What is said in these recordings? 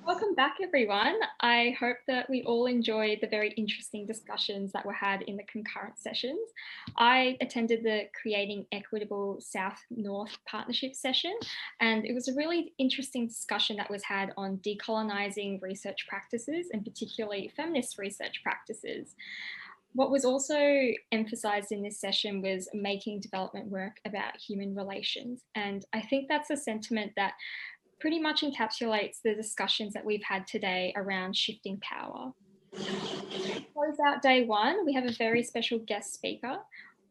Welcome back, everyone. I hope that we all enjoyed the very interesting discussions that were had in the concurrent sessions. I attended the Creating Equitable South-North Partnership session, and it was a really interesting discussion that was had on decolonising research practices, and particularly feminist research practices. What was also emphasised in this session was making development work about human relations. And I think that's a sentiment that pretty much encapsulates the discussions that we've had today around shifting power. To close out day one, we have a very special guest speaker.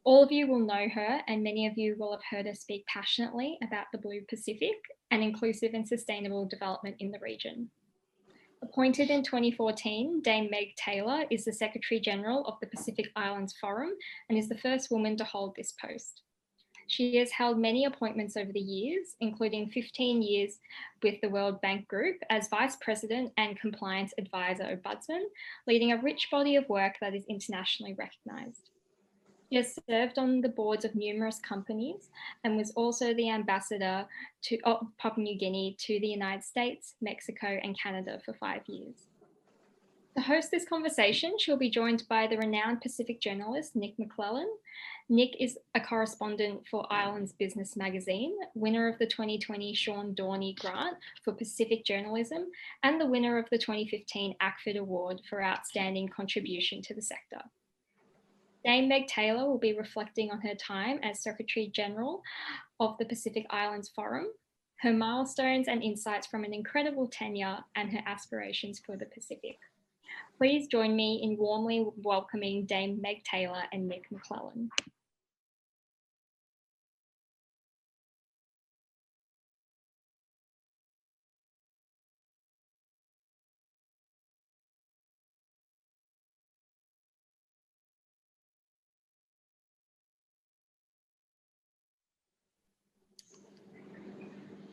All of you will know her, and many of you will have heard her speak passionately about the Blue Pacific and inclusive and sustainable development in the region. Appointed in 2014, Dame Meg Taylor is the Secretary General of the Pacific Islands Forum and is the first woman to hold this post. She has held many appointments over the years, including 15 years with the World Bank Group as Vice President and Compliance Advisor Ombudsman, leading a rich body of work that is internationally recognised. She has served on the boards of numerous companies and was also the ambassador of Papua New Guinea to the United States, Mexico, and Canada for 5 years. To host this conversation, she'll be joined by the renowned Pacific journalist, Nic Maclellan. Nic is a correspondent for Ireland's Business magazine, winner of the 2020 Sean Dorney grant for Pacific journalism, and the winner of the 2015 ACFID Award for outstanding contribution to the sector. Dame Meg Taylor will be reflecting on her time as Secretary General of the Pacific Islands Forum, her milestones and insights from an incredible tenure, and her aspirations for the Pacific. Please join me in warmly welcoming Dame Meg Taylor and Nic Maclellan.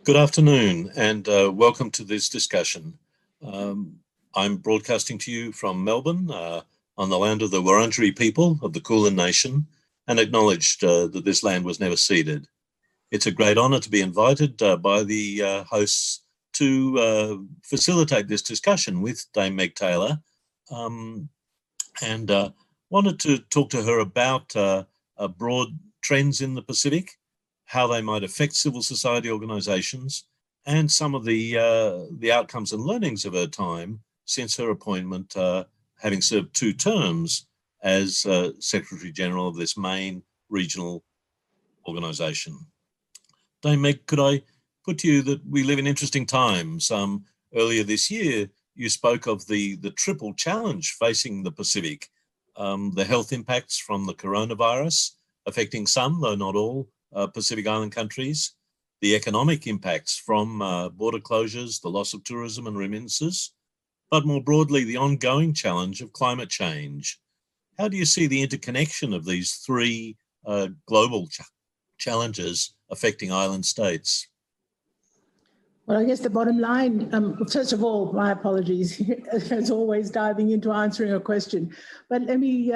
Good afternoon and welcome to this discussion. I'm broadcasting to you from Melbourne on the land of the Wurundjeri people of the Kulin Nation, and acknowledged that this land was never ceded. It's a great honour to be invited by the hosts to facilitate this discussion with Dame Meg Taylor, and wanted to talk to her about broad trends in the Pacific, how they might affect civil society organisations, and some of the outcomes and learnings of her time since her appointment, having served 2 terms as Secretary General of this main regional organisation. Dame Meg, could I put to you that we live in interesting times? Earlier this year, you spoke of the triple challenge facing the Pacific, the health impacts from the coronavirus, affecting some, though not all, Pacific Island countries, the economic impacts from border closures, the loss of tourism and remittances, but more broadly, the ongoing challenge of climate change. How do you see the interconnection of these 3 global challenges affecting island states? Well, I guess the bottom line, first of all, my apologies, as always, diving into answering a question. But let me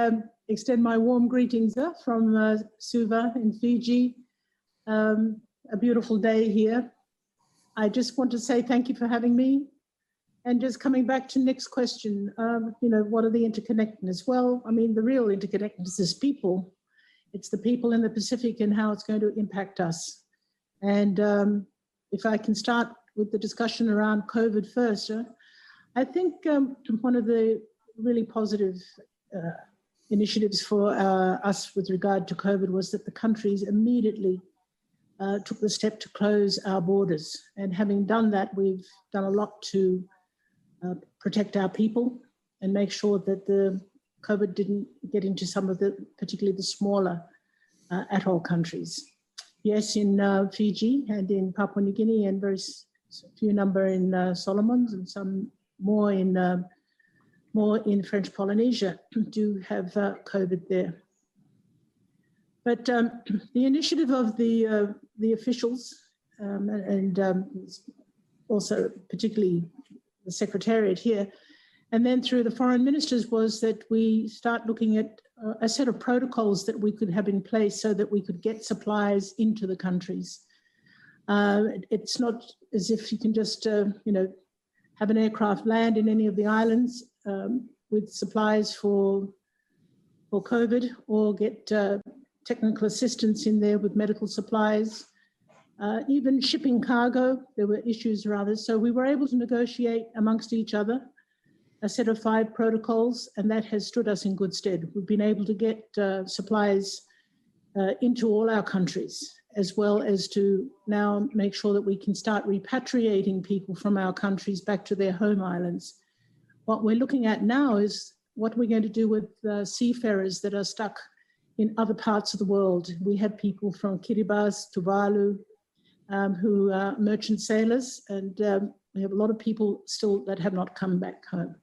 extend my warm greetings from Suva in Fiji. A beautiful day here. I just want to say thank you for having me. And just coming back to Nic's question, what are the interconnectedness? Well, I mean, the real interconnectedness is people. It's the people in the Pacific and how it's going to impact us. And if I can start with the discussion around COVID first, I think one of the really positive initiatives for us with regard to COVID was that the countries immediately took the step to close our borders. And having done that, we've done a lot to protect our people and make sure that the COVID didn't get into some of the, particularly the smaller atoll countries. Yes, in Fiji and in Papua New Guinea, and very few number in Solomons, and some more in French Polynesia do have COVID there. But the initiative of the officials and also particularly the Secretariat here, and then through the foreign ministers, was that we start looking at a set of protocols that we could have in place so that we could get supplies into the countries. It's not as if you can just, have an aircraft land in any of the islands with supplies for COVID, or get technical assistance in there with medical supplies. Even shipping cargo, there were issues or others. So we were able to negotiate amongst each other a set of 5 protocols, and that has stood us in good stead. We've been able to get supplies into all our countries, as well as to now make sure that we can start repatriating people from our countries back to their home islands. What we're looking at now is what we're going to do with seafarers that are stuck in other parts of the world. We have people from Kiribati, Tuvalu, who are merchant sailors, and we have a lot of people still that have not come back home.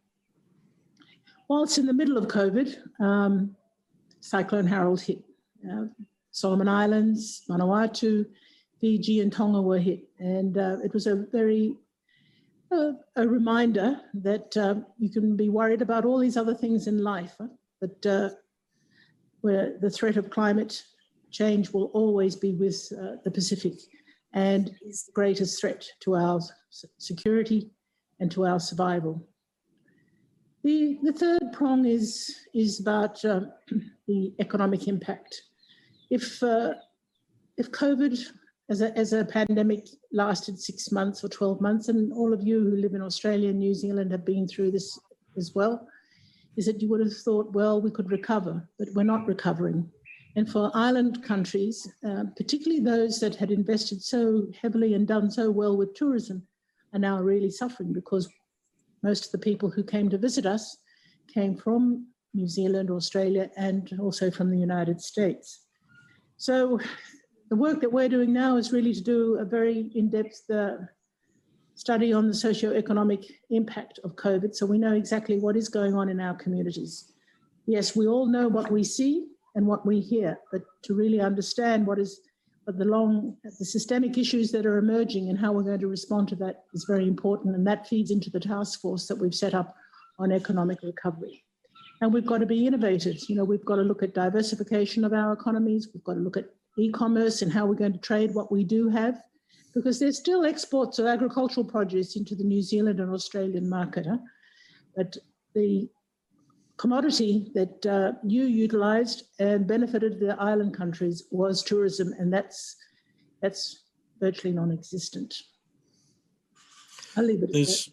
Whilst in the middle of COVID, Cyclone Harold hit. Solomon Islands, Vanuatu, Fiji and Tonga were hit. And it was a very a reminder that you can be worried about all these other things in life, but where the threat of climate change will always be with the Pacific, and is the greatest threat to our security and to our survival. The third prong is about the economic impact. If COVID as a pandemic lasted 6 months or 12 months, and all of you who live in Australia and New Zealand have been through this as well, is that you would have thought, well, we could recover, but we're not recovering. And for island countries, particularly those that had invested so heavily and done so well with tourism, are now really suffering, because most of the people who came to visit us came from New Zealand, Australia, and also from the United States. So the work that we're doing now is really to do a very in-depth study on the socio-economic impact of COVID, so we know exactly what is going on in our communities. Yes, we all know what we see and what we hear, but to really understand what the systemic issues that are emerging and how we're going to respond to that is very important, and that feeds into the task force that we've set up on economic recovery. And we've got to be innovative. You know, we've got to look at diversification of our economies. We've got to look at e-commerce and how we're going to trade what we do have, because there's still exports of agricultural produce into the New Zealand and Australian market. But the commodity that you utilised and benefited the island countries was tourism, and that's virtually non-existent. I'll leave it at that.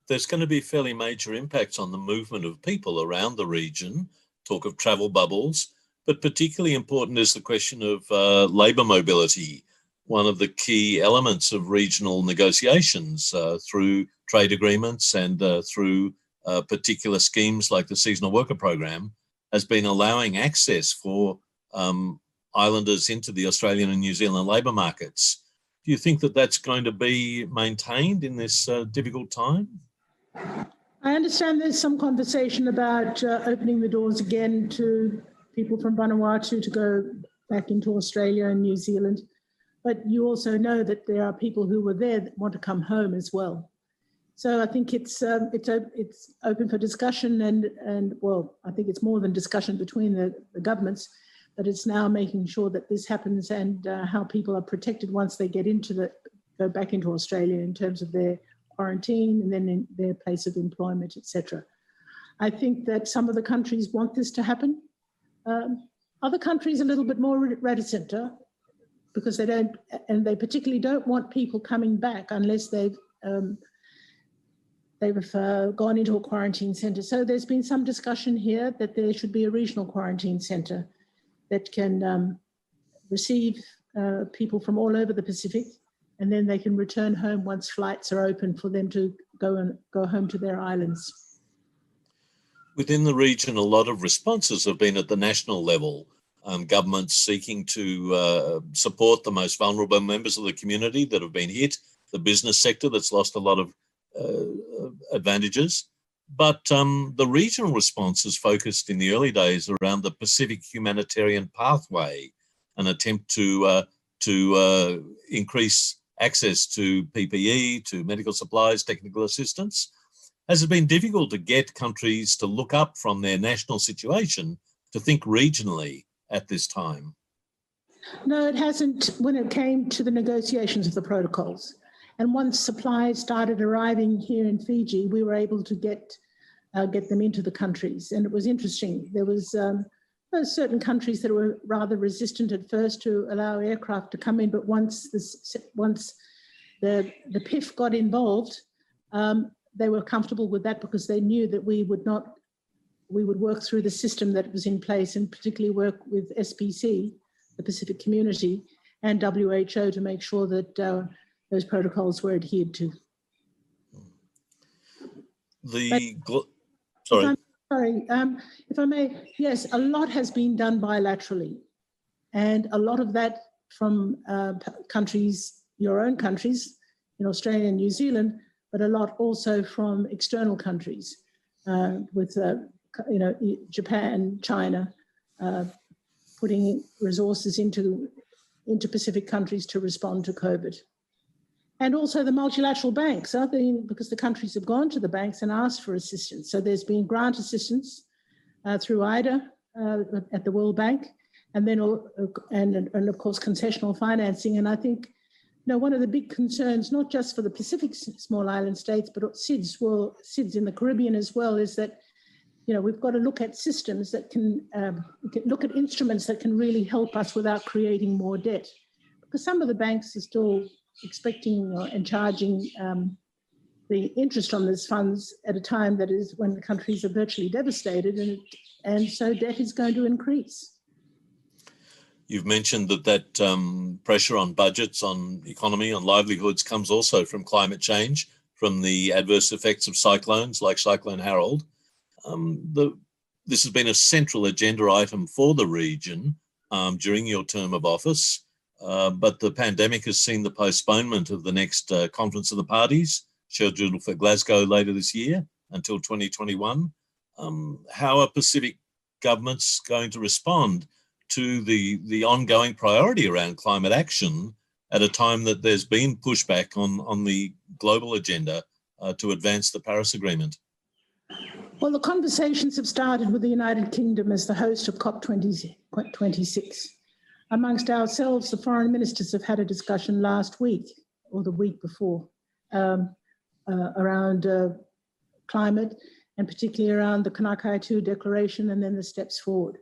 There's going to be fairly major impacts on the movement of people around the region, talk of travel bubbles, but particularly important is the question of labour mobility, one of the key elements of regional negotiations through trade agreements and through particular schemes like the seasonal worker program, has been allowing access for islanders into the Australian and New Zealand labour markets. Do you think that that's going to be maintained in this difficult time? I understand there's some conversation about opening the doors again to people from Vanuatu to go back into Australia and New Zealand. But you also know that there are people who were there that want to come home as well. So I think it's open for discussion, and well, I think it's more than discussion between the governments, but it's now making sure that this happens, and how people are protected once they get go back into Australia in terms of their quarantine and then in their place of employment, etc. I think that some of the countries want this to happen. Other countries are a little bit more reticent, because they don't, and they particularly don't want people coming back unless they've gone into a quarantine centre. So there's been some discussion here that there should be a regional quarantine centre that can receive people from all over the Pacific, and then they can return home once flights are open for them to go home to their islands. Within the region, a lot of responses have been at the national level. Governments seeking to support the most vulnerable members of the community that have been hit, the business sector that's lost a lot of advantages. But the regional response is focused in the early days around the Pacific humanitarian pathway, an attempt to increase access to PPE, to medical supplies, technical assistance. Has it been difficult to get countries to look up from their national situation to think regionally at this time? No, it hasn't when it came to the negotiations of the protocols. And once supplies started arriving here in Fiji, we were able to get them into the countries. And it was interesting. There was certain countries that were rather resistant at first to allow aircraft to come in, but once the PIF got involved, they were comfortable with that because they knew that we would work through the system that was in place, and particularly work with SPC, the Pacific Community, and WHO to make sure that those protocols were adhered to. If I may, yes, a lot has been done bilaterally, and a lot of that from countries, your own countries, in Australia and New Zealand, but a lot also from external countries, with Japan, China, putting resources into Pacific countries to respond to COVID. And also the multilateral banks, because the countries have gone to the banks and asked for assistance. So there's been grant assistance through IDA at the World Bank, and then and of course concessional financing. And I think one of the big concerns, not just for the Pacific small island states, but SIDS in the Caribbean as well, is that we've got to look at systems that can look at instruments that can really help us without creating more debt, because some of the banks are still expecting and charging the interest on these funds at a time that is when the countries are virtually devastated, and so debt is going to increase. You've mentioned that pressure on budgets, on economy, on livelihoods comes also from climate change, from the adverse effects of cyclones like Cyclone Harold. This has been a central agenda item for the region during your term of office. But the pandemic has seen the postponement of the next Conference of the Parties, scheduled for Glasgow later this year until 2021. How are Pacific governments going to respond to the ongoing priority around climate action at a time that there's been pushback on the global agenda to advance the Paris Agreement? Well, the conversations have started with the United Kingdom as the host of COP26. Amongst ourselves, the foreign ministers have had a discussion last week or the week before around climate, and particularly around the Kanakaitu Declaration and then the steps forward.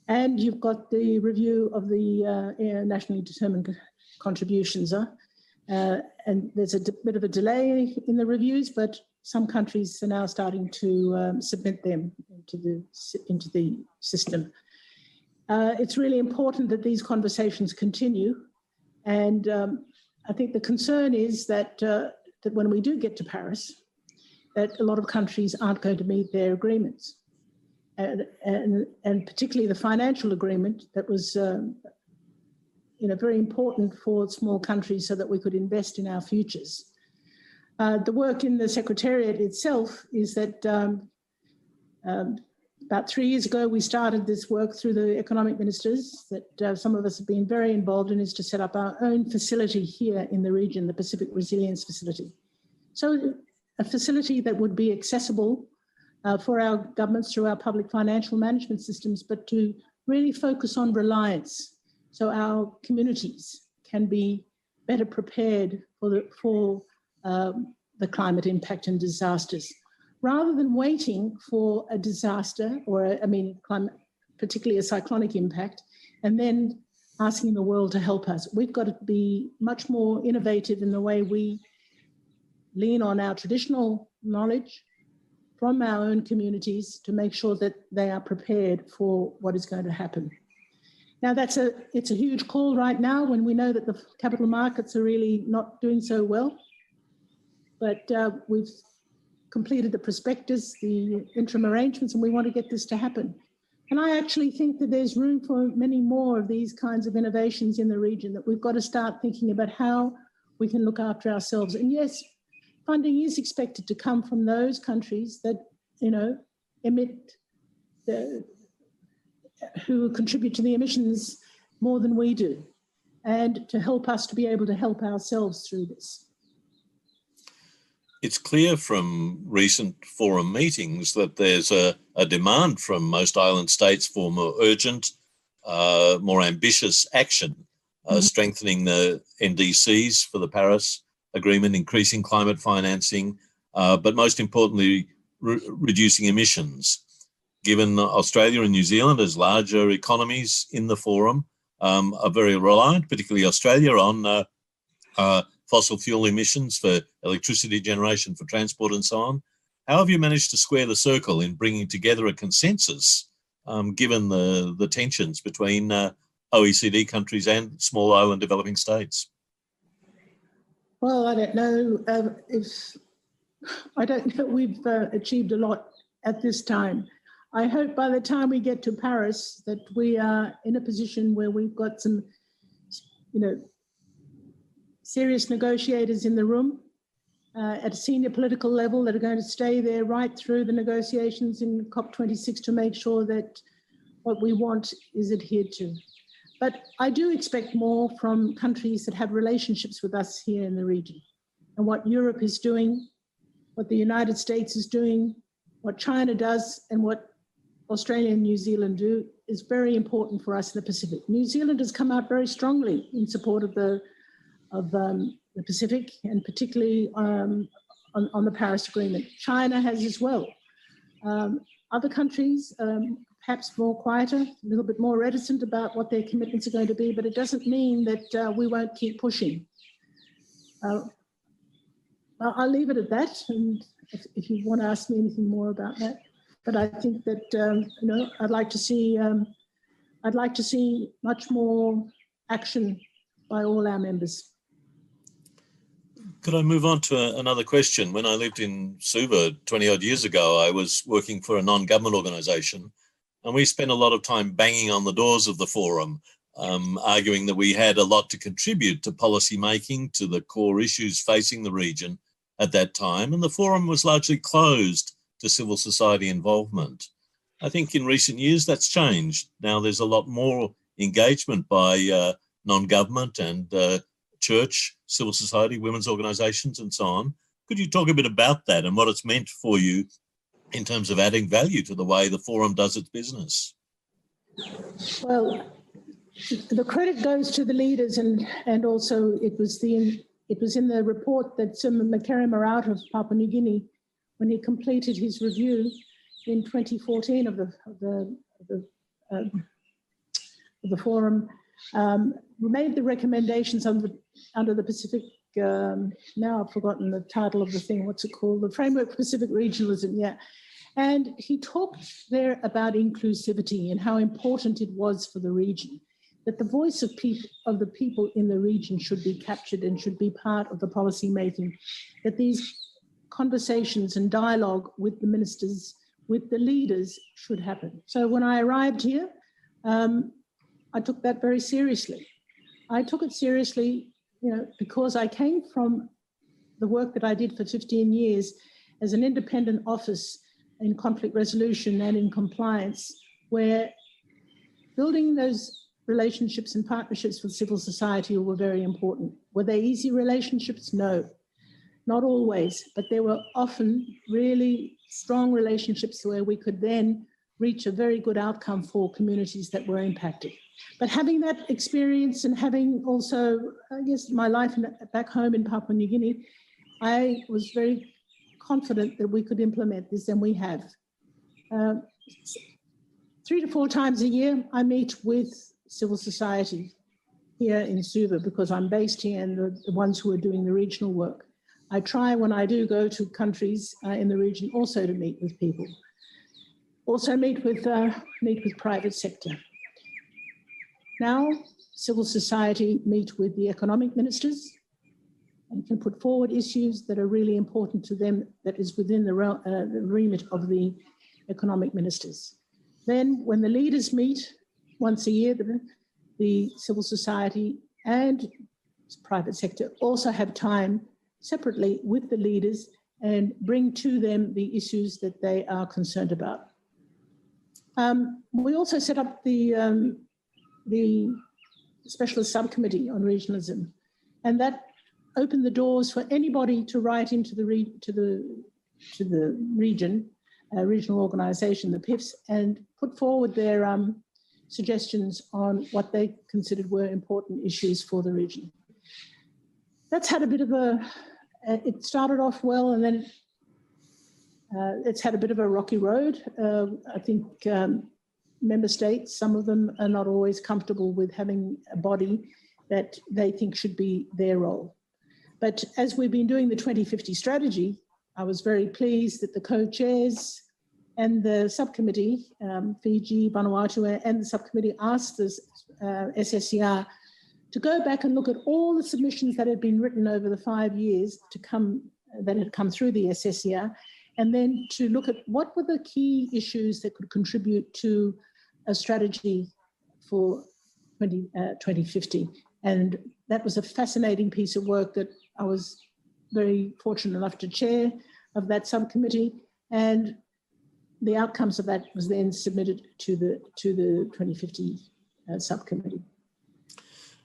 And you've got the review of the nationally determined contributions. And there's a bit of a delay in the reviews, but some countries are now starting to submit them into the system. It's really important that these conversations continue. And I think the concern is that when we do get to Paris, that a lot of countries aren't going to meet their agreements. And particularly the financial agreement that was very important for small countries so that we could invest in our futures. The work in the Secretariat itself is that about 3 years ago, we started this work through the economic ministers that some of us have been very involved in, is to set up our own facility here in the region, the Pacific Resilience Facility. So a facility that would be accessible for our governments through our public financial management systems, but to really focus on reliance, so our communities can be better prepared for the climate impact and disasters, rather than waiting for a disaster or particularly a cyclonic impact, and then asking the world to help us. We've got to be much more innovative in the way we lean on our traditional knowledge from our own communities to make sure that they are prepared for what is going to happen. Now, it's a huge call right now when we know that the capital markets are really not doing so well. But we've completed the prospectus, the interim arrangements, and we want to get this to happen. And I actually think that there's room for many more of these kinds of innovations in the region, that we've got to start thinking about how we can look after ourselves. And yes, funding is expected to come from those countries that, who contribute to the emissions more than we do, and to help us to be able to help ourselves through this. It's clear from recent forum meetings that there's a demand from most island states for more urgent, more ambitious action, strengthening the NDCs for the Paris agreement, increasing climate financing, but most importantly, reducing emissions. Given Australia and New Zealand as larger economies in the forum are very reliant, particularly Australia, on fossil fuel emissions for electricity generation, for transport and so on. How have you managed to square the circle in bringing together a consensus, given the tensions between OECD countries and small island developing states? Well, I don't know I don't know we've achieved a lot at this time. I hope by the time we get to Paris that we are in a position where we've got some, serious negotiators in the room at a senior political level that are going to stay there right through the negotiations in COP26 to make sure that what we want is adhered to. But I do expect more from countries that have relationships with us here in the region. And what Europe is doing, what the United States is doing, what China does, and what Australia and New Zealand do is very important for us in the Pacific. New Zealand has come out very strongly in support of the Pacific, and particularly on the Paris Agreement. China has as well. Other countries, perhaps more quieter, a little bit more reticent about what their commitments are going to be, but it doesn't mean that we won't keep pushing. I'll leave it at that, and if you want to ask me anything more about that. But I think that I'd like to see much more action by all our members. Could I move on to another question? When I lived in Suva 20 odd years ago, I was working for a non-government organisation, and we spent a lot of time banging on the doors of the forum, arguing that we had a lot to contribute to policy making, to the core issues facing the region at that time, and the forum was largely closed to civil society involvement. I think in recent years that's changed. Now there's a lot more engagement by non-government and church, civil society, women's organisations and so on. Could you talk a bit about that and what it's meant for you in terms of adding value to the way the forum does its business? Well, the credit goes to the leaders, and also it was in the report that Sir Mcclellan out of Papua New Guinea, when he completed his review in 2014 of the forum, made the recommendations under the Pacific, now I've forgotten the title of the thing, what's it called? The Framework for Pacific Regionalism, yeah. And he talked there about inclusivity and how important it was for the region, that the voice of the people in the region should be captured and should be part of the policy making, that these conversations and dialogue with the ministers, with the leaders should happen. So when I arrived here, I took that very seriously. I took it seriously, because I came from the work that I did for 15 years as an independent office in conflict resolution and in compliance, where building those relationships and partnerships with civil society were very important. Were they easy relationships? No, not always, but there were often really strong relationships where we could then reach a very good outcome for communities that were impacted. But having that experience and having also, I guess, my life back home in Papua New Guinea, I was very confident that we could implement this, and we have. 3 to 4 times a year, I meet with civil society here in Suva because I'm based here and the ones who are doing the regional work. I try, when I do go to countries in the region, also to meet with people. Also meet with private sector. Now, civil society meet with the economic ministers and can put forward issues that are really important to them, that is within the remit of the economic ministers. Then when the leaders meet once a year, the civil society and private sector also have time separately with the leaders and bring to them the issues that they are concerned about. We also set up the specialist subcommittee on regionalism, and that opened the doors for anybody to write into the region, regional organisation, the PIFs, and put forward their suggestions on what they considered were important issues for the region. that's had a bit of it started off well, and then it's had a bit of a rocky road. I think member states, some of them are not always comfortable with having a body that they think should be their role. But as we've been doing the 2050 strategy, I was very pleased that the co-chairs and the subcommittee, Fiji, Vanuatu, and the subcommittee asked the SSCR to go back and look at all the submissions that had been written over the 5 years that had come through the SSCR, and then to look at what were the key issues that could contribute to a strategy for 2050. And that was a fascinating piece of work that I was very fortunate enough to chair of that subcommittee. And the outcomes of that was then submitted to the 2050 subcommittee.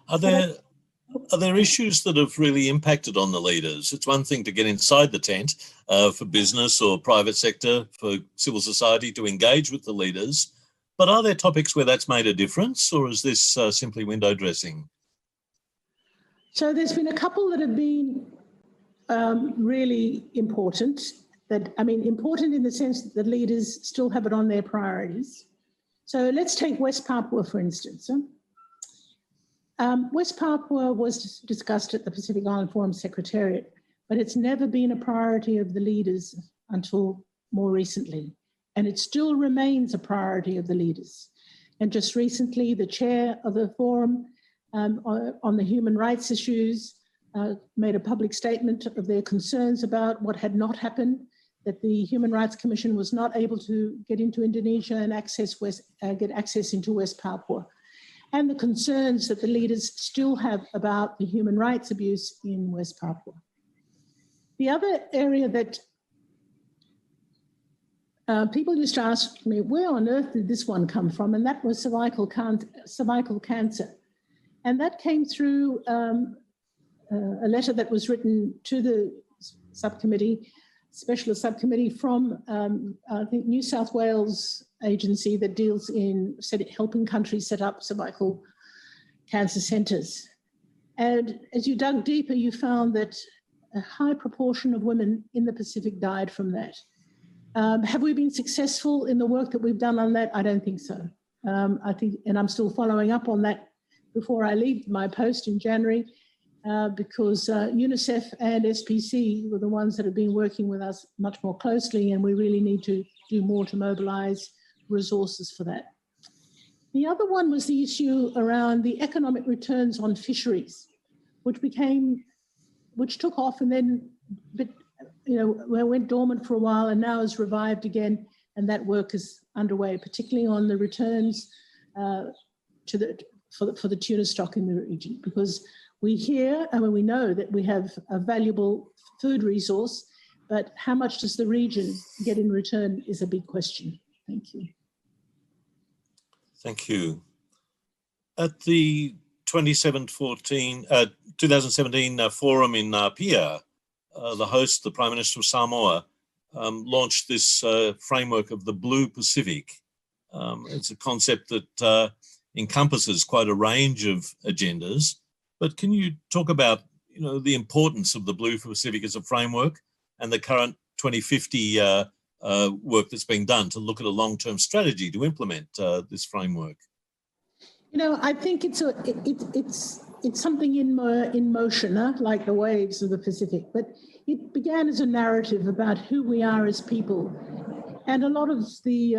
Are there issues that have really impacted on the leaders? It's one thing to get inside the tent for business or private sector, for civil society to engage with the leaders, but are there topics where that's made a difference, or is this simply window dressing? So there's been a couple that have been really important. Important in the sense that the leaders still have it on their priorities. So let's take West Papua, for instance. West Papua was discussed at the Pacific Island Forum Secretariat, but it's never been a priority of the leaders until more recently. And it still remains a priority of the leaders. And just recently, the chair of the forum on the human rights issues made a public statement of their concerns about what had not happened, that the Human Rights Commission was not able to get into Indonesia and get access into West Papua, and the concerns that the leaders still have about the human rights abuse in West Papua. The other area that people used to ask me, where on earth did this one come from? And that was cervical cancer. And that came through a letter that was written to the subcommittee, specialist subcommittee from, I think, New South Wales agency that deals in helping countries set up cervical cancer centres. And as you dug deeper, you found that a high proportion of women in the Pacific died from that. Have we been successful in the work that we've done on that? I don't think so. I think, and I'm still following up on that before I leave my post in January, because UNICEF and SPC were the ones that have been working with us much more closely, and we really need to do more to mobilise resources for that. The other one was the issue around the economic returns on fisheries, which took off and then went dormant for a while and now has revived again, and that work is underway, particularly on the returns for the tuna stock in the region, because we hear, we know that we have a valuable food resource, but how much does the region get in return is a big question. Thank you. Thank you. At the 2017 forum in Pia, the host, the Prime Minister of Samoa, launched this framework of the Blue Pacific. It's a concept that encompasses quite a range of agendas. But can you talk about, the importance of the Blue Pacific as a framework and the current 2050 work that's being done to look at a long-term strategy to implement this framework? I think it's something in motion, like the waves of the Pacific. But it began as a narrative about who we are as people, and a lot of the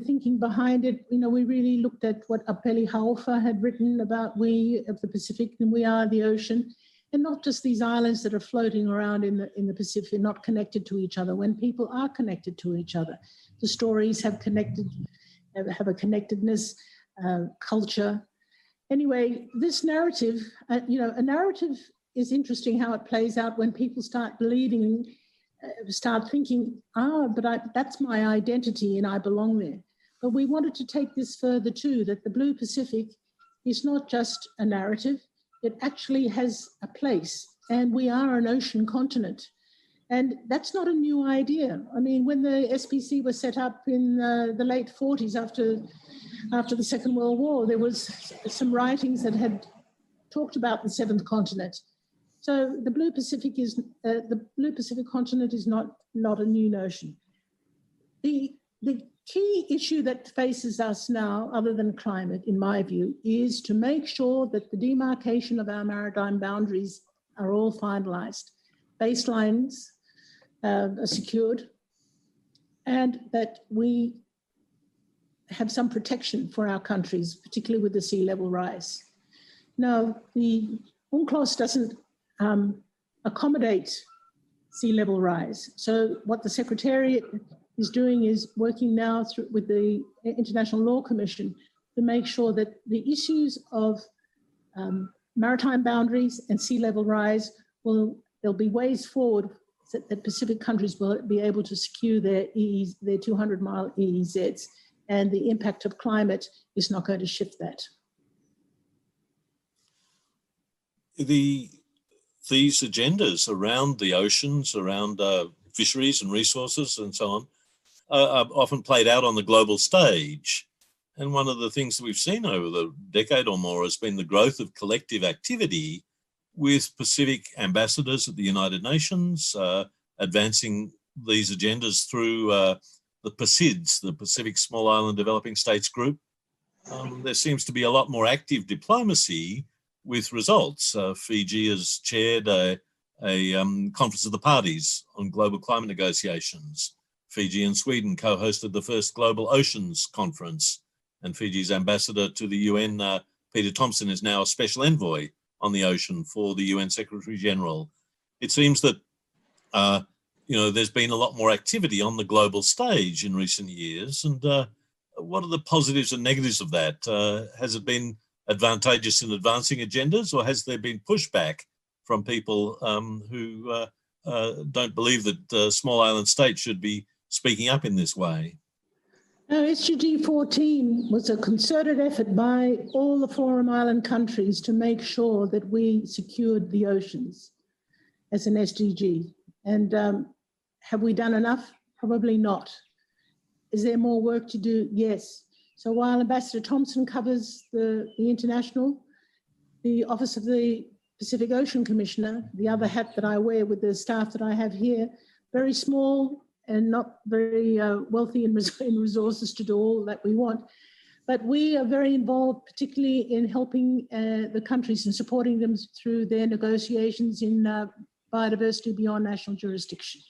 thinking behind it, we really looked at what Apeli Haufa had written about we of the Pacific, and we are the ocean, and not just these islands that are floating around in the Pacific, not connected to each other. When people are connected to each other, the stories have a connectedness, culture. Anyway, this narrative, a narrative is interesting how it plays out when people start believing, start thinking, that's my identity and I belong there. But we wanted to take this further too, that the Blue Pacific is not just a narrative, it actually has a place, and we are an ocean continent. And that's not a new idea. When the SPC was set up in the late 40s after the Second World War, there was some writings that had talked about the seventh continent. So the Blue Pacific continent is not a new notion. The key issue that faces us now, other than climate, in my view, is to make sure that the demarcation of our maritime boundaries are all finalised, baselines are secured, and that we have some protection for our countries, particularly with the sea level rise. Now, the UNCLOS doesn't accommodate sea level rise. So what the Secretariat is doing is working now with the International Law Commission to make sure that the issues of maritime boundaries and sea level rise there'll be ways forward so that Pacific countries will be able to secure their 200-mile EEZs, and the impact of climate is not going to shift that. These agendas around the oceans, around fisheries and resources and so on, are often played out on the global stage. And one of the things that we've seen over the decade or more has been the growth of collective activity with Pacific ambassadors at the United Nations, advancing these agendas through the PASIDS, the Pacific Small Island Developing States Group. There seems to be a lot more active diplomacy with results. Fiji has chaired a conference of the parties on global climate negotiations. Fiji and Sweden co-hosted the first Global Oceans Conference, and Fiji's ambassador to the UN, Peter Thompson, is now a special envoy on the ocean for the UN Secretary General. It seems that there's been a lot more activity on the global stage in recent years. And what are the positives and negatives of that? Has it been advantageous in advancing agendas, or has there been pushback from people who don't believe that small island states should be speaking up in this way? No, SDG 14 was a concerted effort by all the Forum Island countries to make sure that we secured the oceans as an SDG. And have we done enough? Probably not. Is there more work to do? Yes. So while Ambassador Thompson covers the international, the Office of the Pacific Ocean Commissioner, the other hat that I wear with the staff that I have here, very small and not very wealthy in resources to do all that we want. But we are very involved, particularly in helping the countries and supporting them through their negotiations in biodiversity beyond national jurisdiction.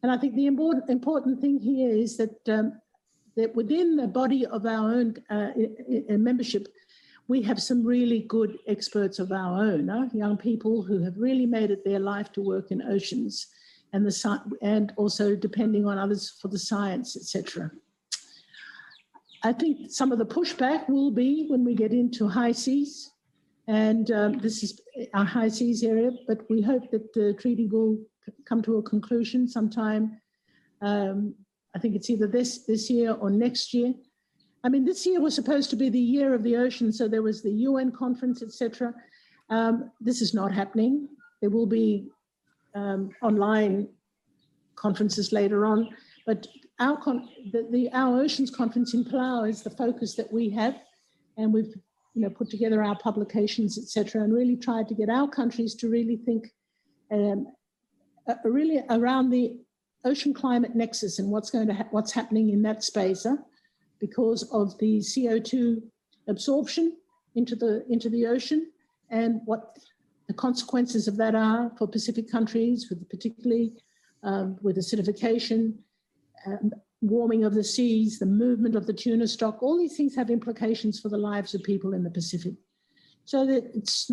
And I think the important thing here is that, that within the body of our own membership, we have some really good experts of our own, young people who have really made it their life to work in oceans, and also depending on others for the science, etc. I think some of the pushback will be when we get into high seas, and this is our high seas area, but we hope that the treaty will come to a conclusion sometime. I think it's either this year or next year. I mean, this year was supposed to be the year of the ocean, so there was the UN conference, etc. This is not happening. There will be online conferences later on, but our Oceans Conference in Palau is the focus that we have, and we've put together our publications, etc., and really tried to get our countries to really think really around the ocean climate nexus and what's happening in that space, because of the CO2 absorption into the ocean, and what the consequences of that are for Pacific countries, particularly with acidification, warming of the seas, the movement of the tuna stock. All these things have implications for the lives of people in the Pacific. So that it's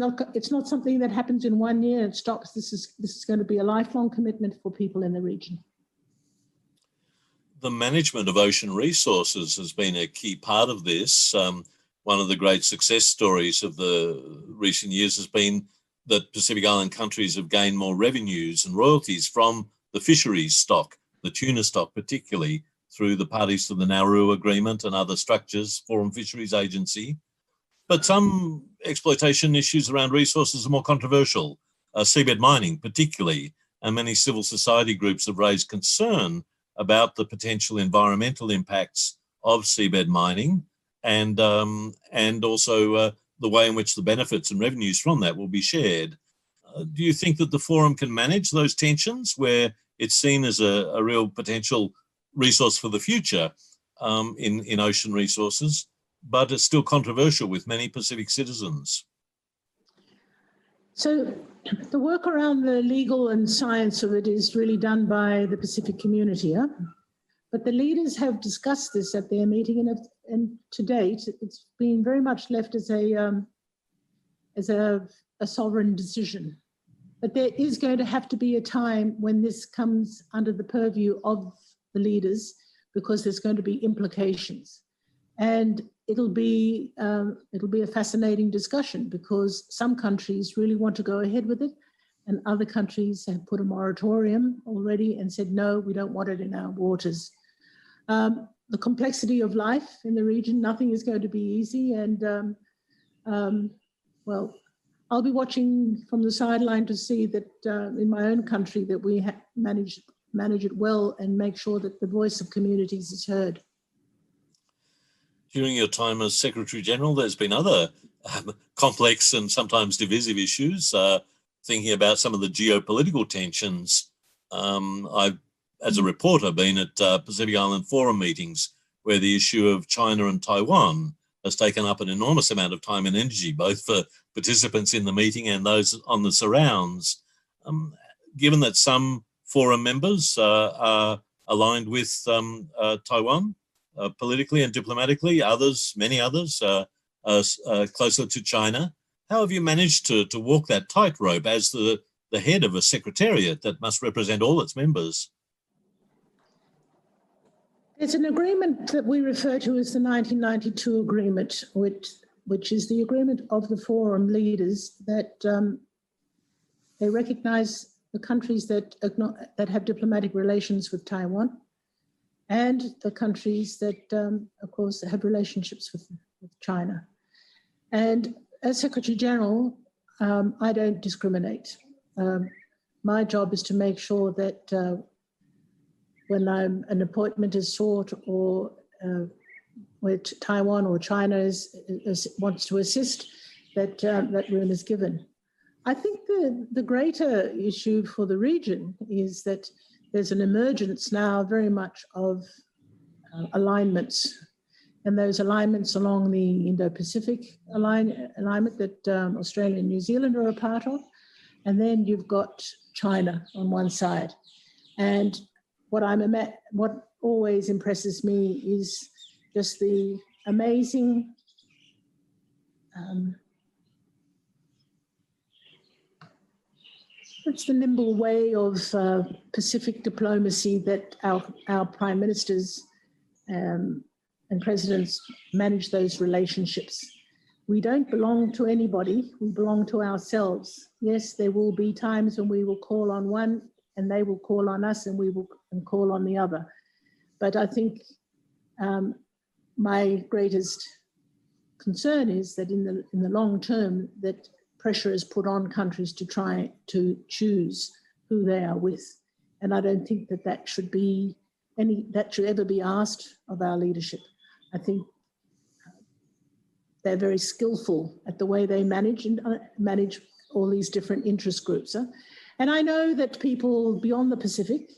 not something that happens in 1 year and stops. This is going to be a lifelong commitment for people in the region. The management of ocean resources has been a key part of this. One of the great success stories of the recent years has been that Pacific Island countries have gained more revenues and royalties from the fisheries stock, the tuna stock particularly, through the parties to the Nauru Agreement and other structures, Forum Fisheries Agency. But some exploitation issues around resources are more controversial, seabed mining particularly, and many civil society groups have raised concern about the potential environmental impacts of seabed mining, and also the way in which the benefits and revenues from that will be shared. Do you think that the forum can manage those tensions where it's seen as a real potential resource for the future in ocean resources, but it's still controversial with many Pacific citizens? So the work around the legal and science of it is really done by the Pacific community, huh? But the leaders have discussed this at their meeting, and to date, it's been very much left as a sovereign decision. But there is going to have to be a time when this comes under the purview of the leaders, because there's going to be implications. And it'll be a fascinating discussion, because some countries really want to go ahead with it, and other countries have put a moratorium already and said, no, we don't want it in our waters. The complexity of life in the region, nothing is going to be easy. And well, I'll be watching from the sideline to see that in my own country that we manage it well and make sure that the voice of communities is heard. During your time as Secretary General, there's been other complex and sometimes divisive issues. Thinking about some of the geopolitical tensions, I've, as a reporter, been at Pacific Island Forum meetings where the issue of China and Taiwan has taken up an enormous amount of time and energy, both for participants in the meeting and those on the surrounds. Given that some forum members are aligned with Taiwan politically and diplomatically, many others are closer to China, how have you managed to walk that tightrope as the head of a secretariat that must represent all its members? It's an agreement that we refer to as the 1992 agreement, which is the agreement of the forum leaders that they recognise the countries that have diplomatic relations with Taiwan, and the countries that, of course, have relationships with China. And as Secretary General, I don't discriminate. My job is to make sure that when an appointment is sought, or where Taiwan or China wants to assist, that room is given. I think the greater issue for the region is that there's an emergence now very much of alignments, and those alignments along the Indo-Pacific alignment that Australia and New Zealand are a part of, and then you've got China on one side. And what always impresses me is just the amazing it's the nimble way of Pacific diplomacy that our prime ministers and presidents manage those relationships. We don't belong to anybody, we belong to ourselves. Yes, there will be times when we will call on one and they will call on us, and we will call on the other. But I think my greatest concern is that in the long term, that pressure is put on countries to try to choose who they are with. And I don't think that should ever be asked of our leadership. I think they're very skillful at the way they manage all these different interest groups. And I know that people beyond the Pacific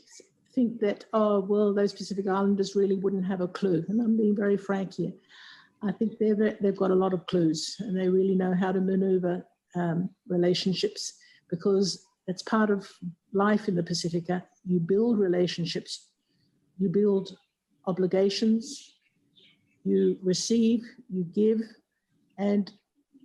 think that, oh, well, those Pacific Islanders really wouldn't have a clue. And I'm being very frank here. I think they've got a lot of clues, and they really know how to maneuver relationships, because it's part of life in the Pacific. You build relationships, you build obligations, you receive, you give, and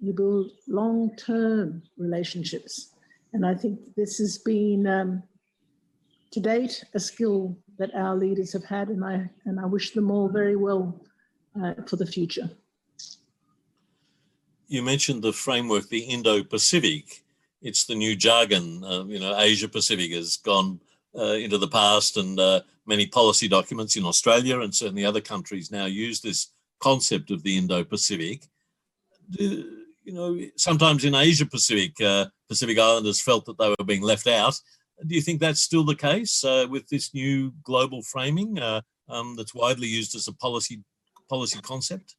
you build long-term relationships. And I think this has been, to date, a skill that our leaders have had, and I wish them all very well for the future. You mentioned the framework, the Indo-Pacific. It's the new jargon. Asia-Pacific has gone into the past, and many policy documents in Australia and certainly other countries now use this concept of the Indo-Pacific. Sometimes in Asia-Pacific, Pacific Islanders felt that they were being left out. Do you think that's still the case with this new global framing that's widely used as a policy concept?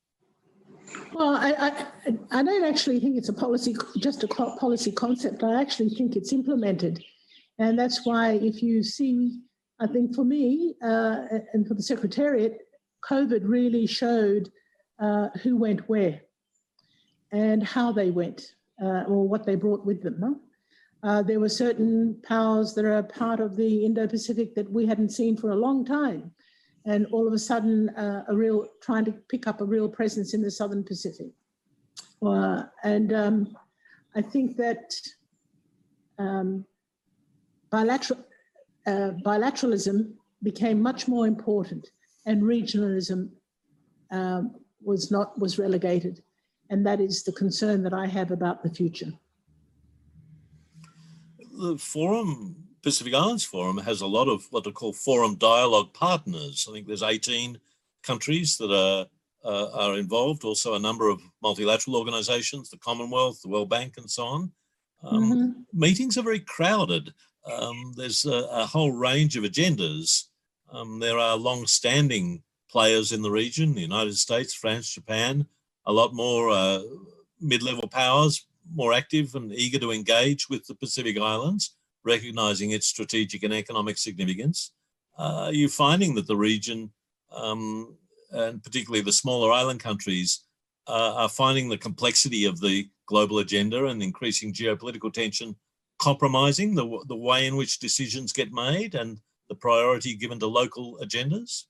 Well, I don't actually think it's a policy, just a policy concept. I actually think it's implemented. And that's why if you see, I think for me and for the Secretariat, COVID really showed who went where and how they went or what they brought with them. There were certain powers that are part of the Indo-Pacific that we hadn't seen for a long time. And all of a sudden, trying to pick up a real presence in the Southern Pacific. I think that bilateralism became much more important, and regionalism was relegated. And that is the concern that I have about the future. The Forum, Pacific Islands Forum, has a lot of what are called forum dialogue partners. I think there's 18 countries that are involved, also a number of multilateral organisations, the Commonwealth, the World Bank and so on. Meetings are very crowded. There's a whole range of agendas. There are long-standing players in the region, the United States, France, Japan, a lot more mid-level powers, more active and eager to engage with the Pacific Islands, recognising its strategic and economic significance. Are you finding that the region, and particularly the smaller island countries, are finding the complexity of the global agenda and increasing geopolitical tension compromising the way in which decisions get made and the priority given to local agendas?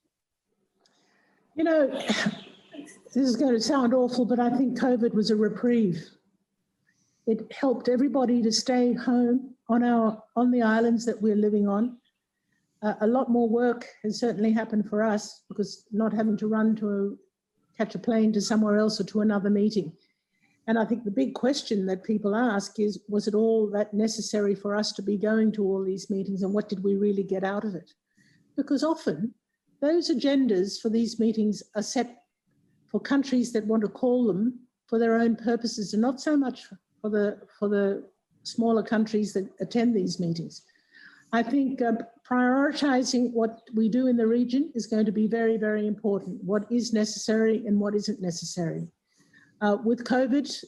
You know, this is going to sound awful, but I think COVID was a reprieve. It helped everybody to stay home on the islands that we're living on. A lot more work has certainly happened for us because not having to run to catch a plane to somewhere else or to another meeting. And I think the big question that people ask is, was it all that necessary for us to be going to all these meetings, and what did we really get out of it? Because often those agendas for these meetings are set for countries that want to call them for their own purposes, and not so much for the smaller countries that attend these meetings. I think prioritising what we do in the region is going to be very, very important. What is necessary and what isn't necessary. With COVID,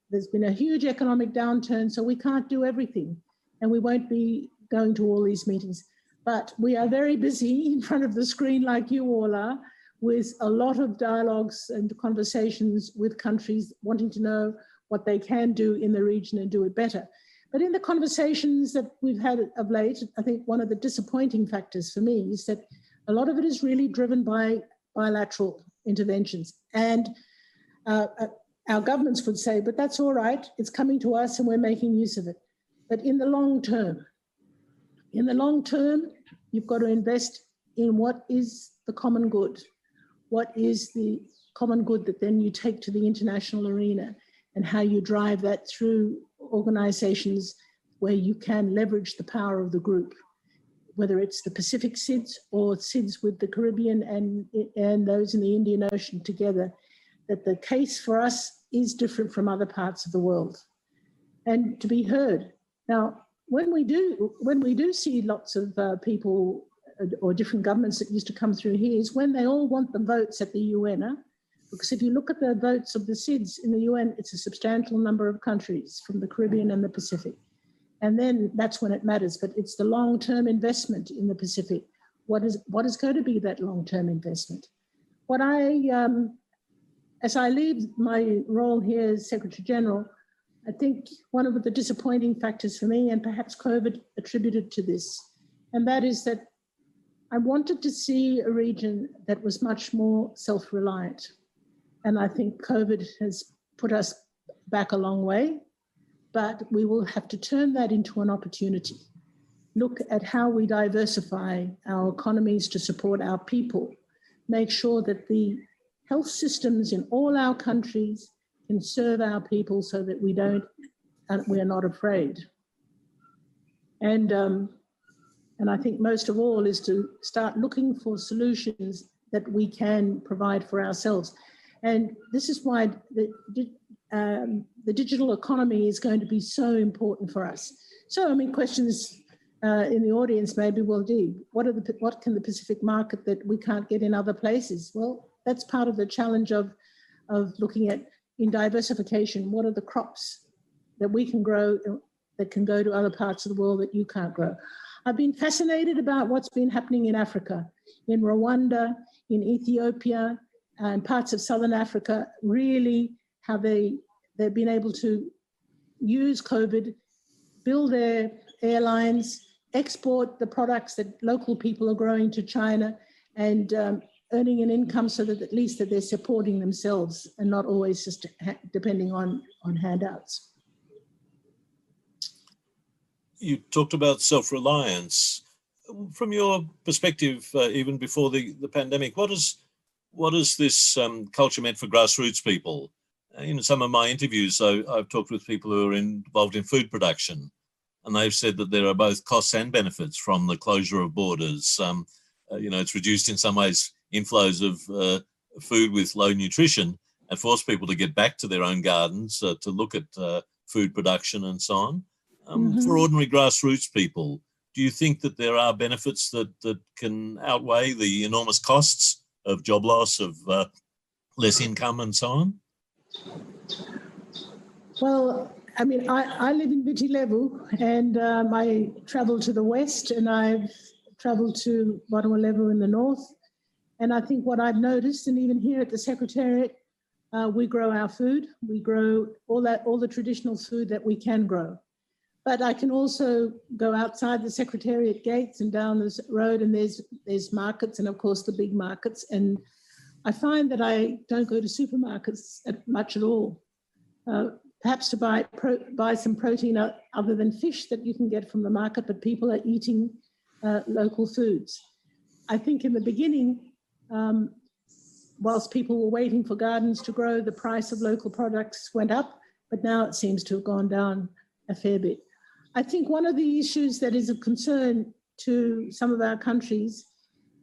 there's been a huge economic downturn, so we can't do everything, and we won't be going to all these meetings. But we are very busy in front of the screen, like you all are, with a lot of dialogues and conversations with countries wanting to know what they can do in the region and do it better. But in the conversations that we've had of late, I think one of the disappointing factors for me is that a lot of it is really driven by bilateral interventions. And our governments would say, but that's all right, it's coming to us and we're making use of it. But in the long term, you've got to invest in what is the common good. What is the common good that then you take to the international arena, and how you drive that through organisations where you can leverage the power of the group, whether it's the Pacific SIDS or SIDS with the Caribbean and those in the Indian Ocean together, that the case for us is different from other parts of the world and to be heard. Now, when we do see lots of people or different governments that used to come through here is when they all want the votes at the UN. Because if you look at the votes of the SIDS in the UN, it's a substantial number of countries from the Caribbean and the Pacific. And then that's when it matters. But it's the long-term investment in the Pacific. What is going to be that long-term investment? As I leave my role here as Secretary General, I think one of the disappointing factors for me, and perhaps COVID attributed to this, and that is that I wanted to see a region that was much more self-reliant. And I think COVID has put us back a long way, but we will have to turn that into an opportunity. Look at how we diversify our economies to support our people, make sure that the health systems in all our countries can serve our people so that we are not afraid. And I think most of all is to start looking for solutions that we can provide for ourselves. And this is why the digital economy is going to be so important for us. So, I mean, questions in the audience maybe, well, gee, what can the Pacific market that we can't get in other places? Well, that's part of the challenge of of looking at, in diversification, what are the crops that we can grow that can go to other parts of the world that you can't grow. I've been fascinated about what's been happening in Africa, in Rwanda, in Ethiopia, and parts of Southern Africa, really how they've been able to use COVID, build their airlines, export the products that local people are growing to China, and earning an income so that at least that they're supporting themselves and not always just depending on handouts. You talked about self-reliance. From your perspective, even before the pandemic, what has this culture meant for grassroots people? In some of my interviews, I've talked with people who are involved in food production, and they've said that there are both costs and benefits from the closure of borders. It's reduced in some ways inflows of food with low nutrition and forced people to get back to their own gardens to look at food production and so on. For ordinary grassroots people, do you think that there are benefits that can outweigh the enormous costs of job loss, of less income and so on? Well, I mean, I live in Viti Levu, and I travel to the west, and I've traveled to Bottom Levu in the north. And I think what I've noticed, and even here at the Secretariat, we grow our food. We grow all the traditional food that we can grow. But I can also go outside the Secretariat gates and down this road, and there's markets, and of course the big markets. And I find that I don't go to supermarkets much at all. Perhaps to buy some protein other than fish that you can get from the market, but people are eating local foods. I think in the beginning, whilst people were waiting for gardens to grow, the price of local products went up, but now it seems to have gone down a fair bit. I think one of the issues that is of concern to some of our countries,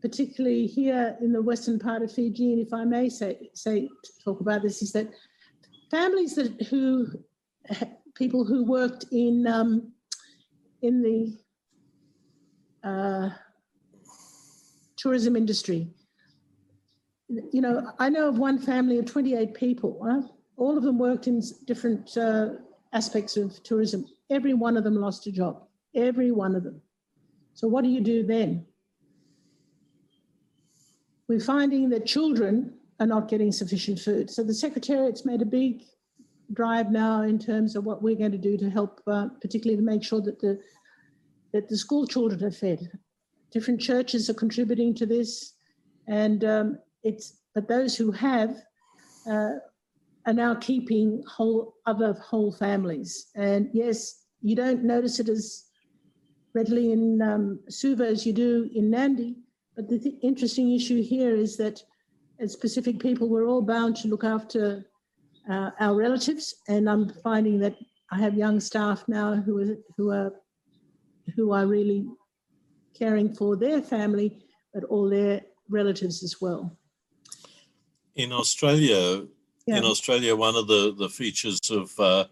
particularly here in the western part of Fiji, and if I may talk about this, is that families people who worked in the tourism industry. You know, I know of one family of 28 people. All of them worked in different aspects of tourism. Every one of them lost a job, every one of them. So what do you do then? We're finding that children are not getting sufficient food. So the Secretariat's made a big drive now in terms of what we're going to do to help, particularly to make sure that the school children are fed. Different churches are contributing to this, and but those who have are now keeping whole families. And yes, you don't notice it as readily in Suva as you do in Nandi, but the interesting issue here is that as Pacific people, we're all bound to look after our relatives, and I'm finding that I have young staff now who are really caring for their family, but all their relatives as well. In Australia, one of the features of the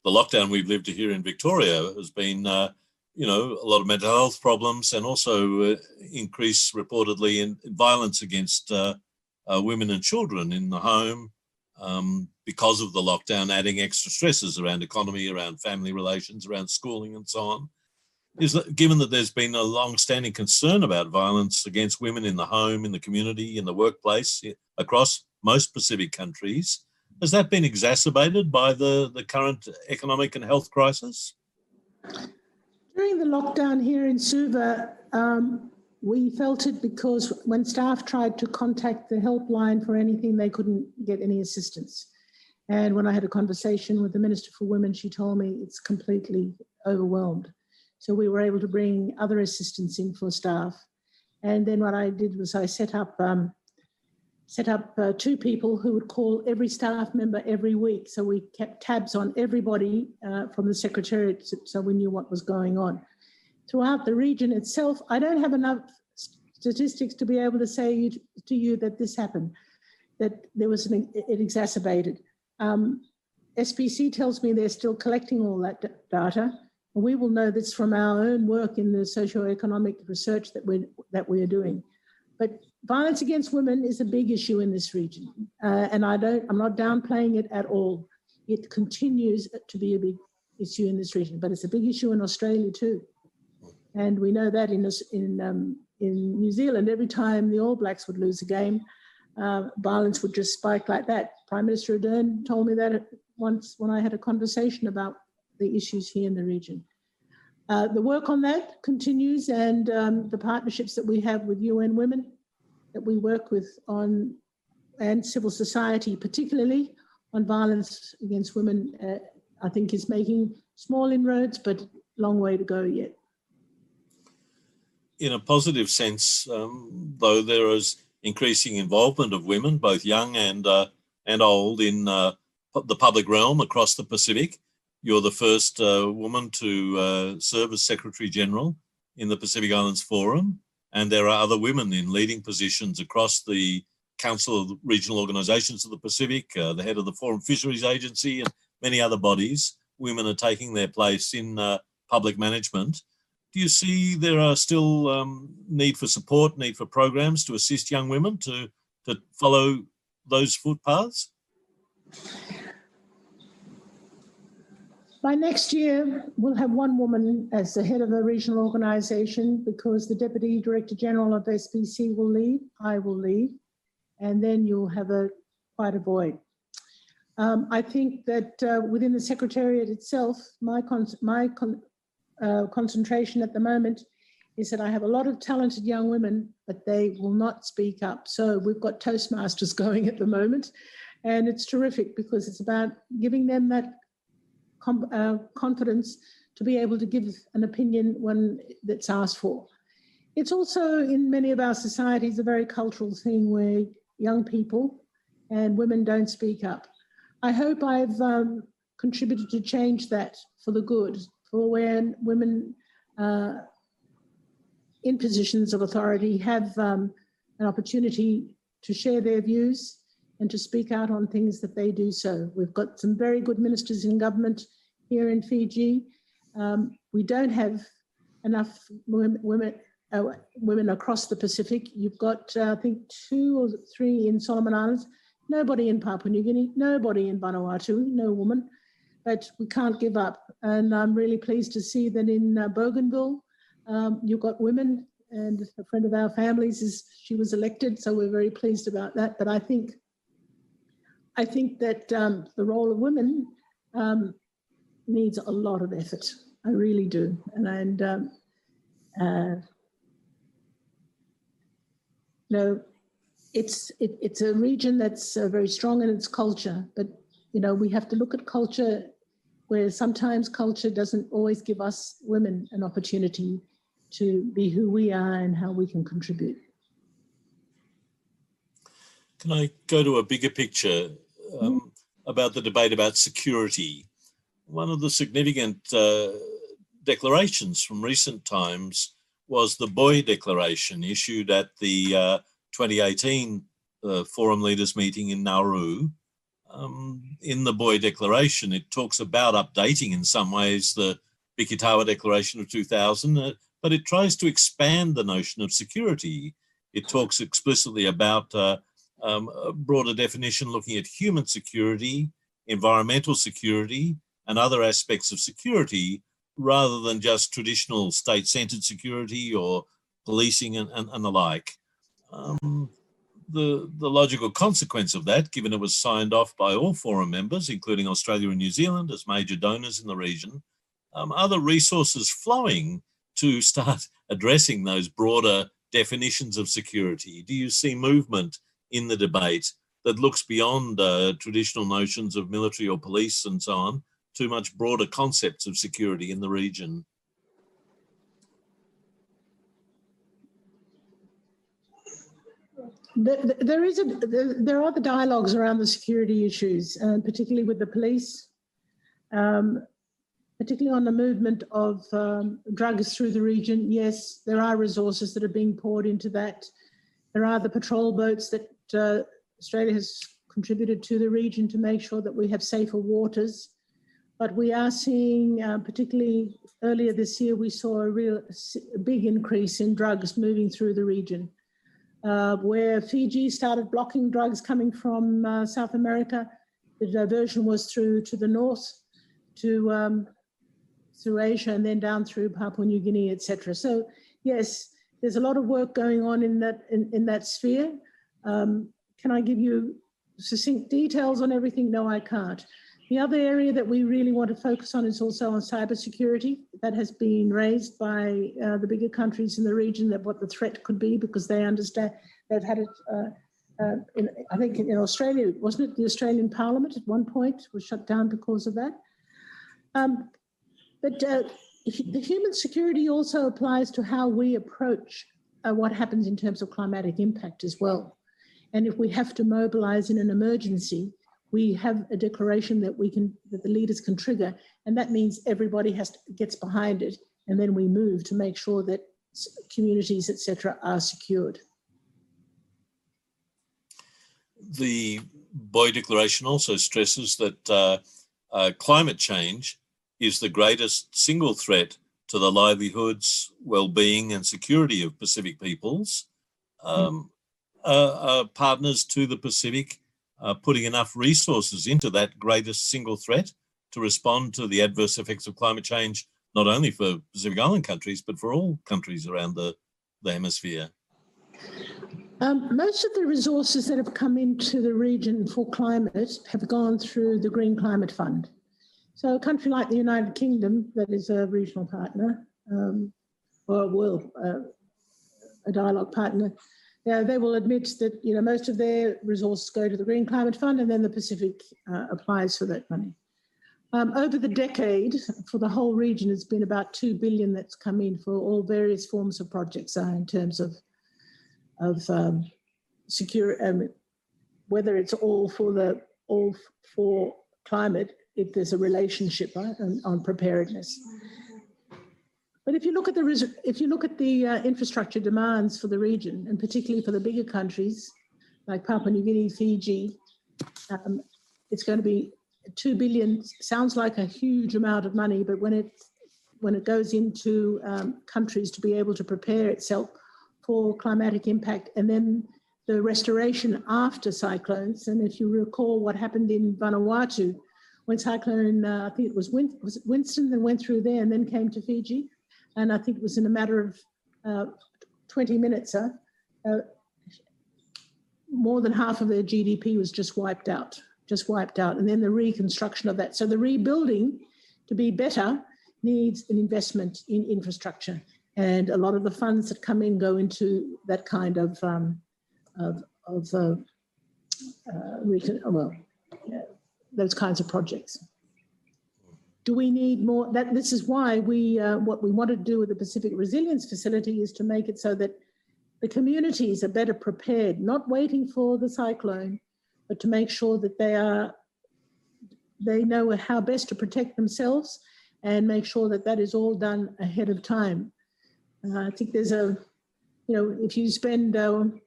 lockdown we've lived here in Victoria has been, a lot of mental health problems, and also increase reportedly in violence against women and children in the home because of the lockdown, adding extra stresses around economy, around family relations, around schooling and so on. Given that there's been a long-standing concern about violence against women in the home, in the community, in the workplace, across most Pacific countries, has that been exacerbated by the current economic and health crisis? During the lockdown here in Suva, we felt it because when staff tried to contact the helpline for anything, they couldn't get any assistance. And when I had a conversation with the Minister for Women, she told me it's completely overwhelmed. So we were able to bring other assistance in for staff. And then what I did was I set up two people who would call every staff member every week. So we kept tabs on everybody from the Secretariat, so we knew what was going on. Throughout the region itself, I don't have enough statistics to be able to say to you that this happened, that there was it exacerbated. SPC tells me they're still collecting all that data. And we will know this from our own work in the socioeconomic research that we are doing. But violence against women is a big issue in this region, and I'm not downplaying it at all. It continues to be a big issue in this region, but it's a big issue in Australia too. And we know that in New Zealand, every time the All Blacks would lose a game, violence would just spike like that. Prime Minister Ardern told me that once when I had a conversation about the issues here in the region. The work on that continues, and the partnerships that we have with UN Women that we work with on, and civil society, particularly on violence against women, I think is making small inroads, but long way to go yet. In a positive sense, though, there is increasing involvement of women, both young and old, in the public realm across the Pacific. You're the first woman to serve as Secretary General in the Pacific Islands Forum, and there are other women in leading positions across the Council of Regional Organisations of the Pacific, the head of the Forum Fisheries Agency, and many other bodies. Women are taking their place in public management. Do you see there are still need for support, need for programs to assist young women to follow those footpaths? By next year, we'll have one woman as the head of a regional organisation, because the Deputy Director General of SPC will leave, I will leave, and then you'll have quite a void. I think that within the Secretariat itself, my concentration at the moment is that I have a lot of talented young women, but they will not speak up. So we've got Toastmasters going at the moment, and it's terrific because it's about giving them that confidence to be able to give an opinion when that's asked for. It's also in many of our societies a very cultural thing where young people and women don't speak up. I hope I've contributed to change that for the good, for when women in positions of authority have an opportunity to share their views and to speak out on things that they do so. We've got some very good ministers in government here in Fiji. We don't have enough women across the Pacific. You've got, I think, 2 or 3 in Solomon Islands, nobody in Papua New Guinea, nobody in Vanuatu, no woman, but we can't give up. And I'm really pleased to see that in Bougainville, you've got women, and a friend of our family's, she was elected, so we're very pleased about that. But I think that the role of women needs a lot of effort. I really do. And you know, it's a region that's very strong in its culture, but you know, we have to look at culture where sometimes culture doesn't always give us women an opportunity to be who we are and how we can contribute. Can I go to a bigger picture about the debate about security? One of the significant declarations from recent times was the Boy Declaration issued at the 2018 Forum Leaders meeting in Nauru. In the Boy Declaration, it talks about updating in some ways the Bikitawa Declaration of 2000, but it tries to expand the notion of security. It talks explicitly about a broader definition looking at human security, environmental security, and other aspects of security, rather than just traditional state-centred security or policing and the like. The logical consequence of that, given it was signed off by all forum members, including Australia and New Zealand as major donors in the region, are the resources flowing to start addressing those broader definitions of security? Do you see movement in the debate that looks beyond traditional notions of military or police and so on, to much broader concepts of security in the region? There are the dialogues around the security issues, particularly with the police, particularly on the movement of drugs through the region. Yes, there are resources that are being poured into that. There are the patrol boats that Australia has contributed to the region to make sure that we have safer waters. But we are seeing, particularly earlier this year, we saw a big increase in drugs moving through the region. where Fiji started blocking drugs coming from South America. The diversion was through to the north, through Asia, and then down through Papua New Guinea, etc. So yes, there's a lot of work going on in that sphere. Can I give you succinct details on everything? No, I can't. The other area that we really want to focus on is also on cybersecurity. That has been raised by the bigger countries in the region, that what the threat could be, because they understand. They've had it, I think in Australia, wasn't it the Australian Parliament at one point was shut down because of that? But the human security also applies to how we approach what happens in terms of climatic impact as well. And if we have to mobilise in an emergency, we have a declaration that the leaders can trigger, and that means everybody gets behind it, and then we move to make sure that communities, etc., are secured. The Boy Declaration also stresses that climate change is the greatest single threat to the livelihoods, well-being and security of Pacific peoples. Partners to the Pacific putting enough resources into that greatest single threat to respond to the adverse effects of climate change, not only for Pacific Island countries, but for all countries around the hemisphere? Most of the resources that have come into the region for climate have gone through the Green Climate Fund. So a country like the United Kingdom, that is a regional partner, a dialogue partner, they will admit that most of their resources go to the Green Climate Fund, and then the Pacific applies for that money. Over the decade, for the whole region, it's been about $2 billion that's come in for all various forms of projects in terms of secure, whether it's all for climate, if there's a relationship, right, on preparedness. But if you look at the infrastructure demands for the region, and particularly for the bigger countries like Papua New Guinea, Fiji, it's going to be $2 billion. Sounds like a huge amount of money, but when it goes into countries to be able to prepare itself for climatic impact, and then the restoration after cyclones. And if you recall what happened in Vanuatu, when cyclone, I think it was Winston, that went through there and then came to Fiji. And I think it was in a matter of 20 minutes, more than half of their GDP was just wiped out. And then the reconstruction of that. So the rebuilding, to be better, needs an investment in infrastructure. And a lot of the funds that come in go into that kind of those kinds of projects. Do we need more? This is why what we want to do with the Pacific Resilience Facility is to make it so that the communities are better prepared, not waiting for the cyclone, but to make sure that they know how best to protect themselves, and make sure that that is all done ahead of time. I think there's if you spend $2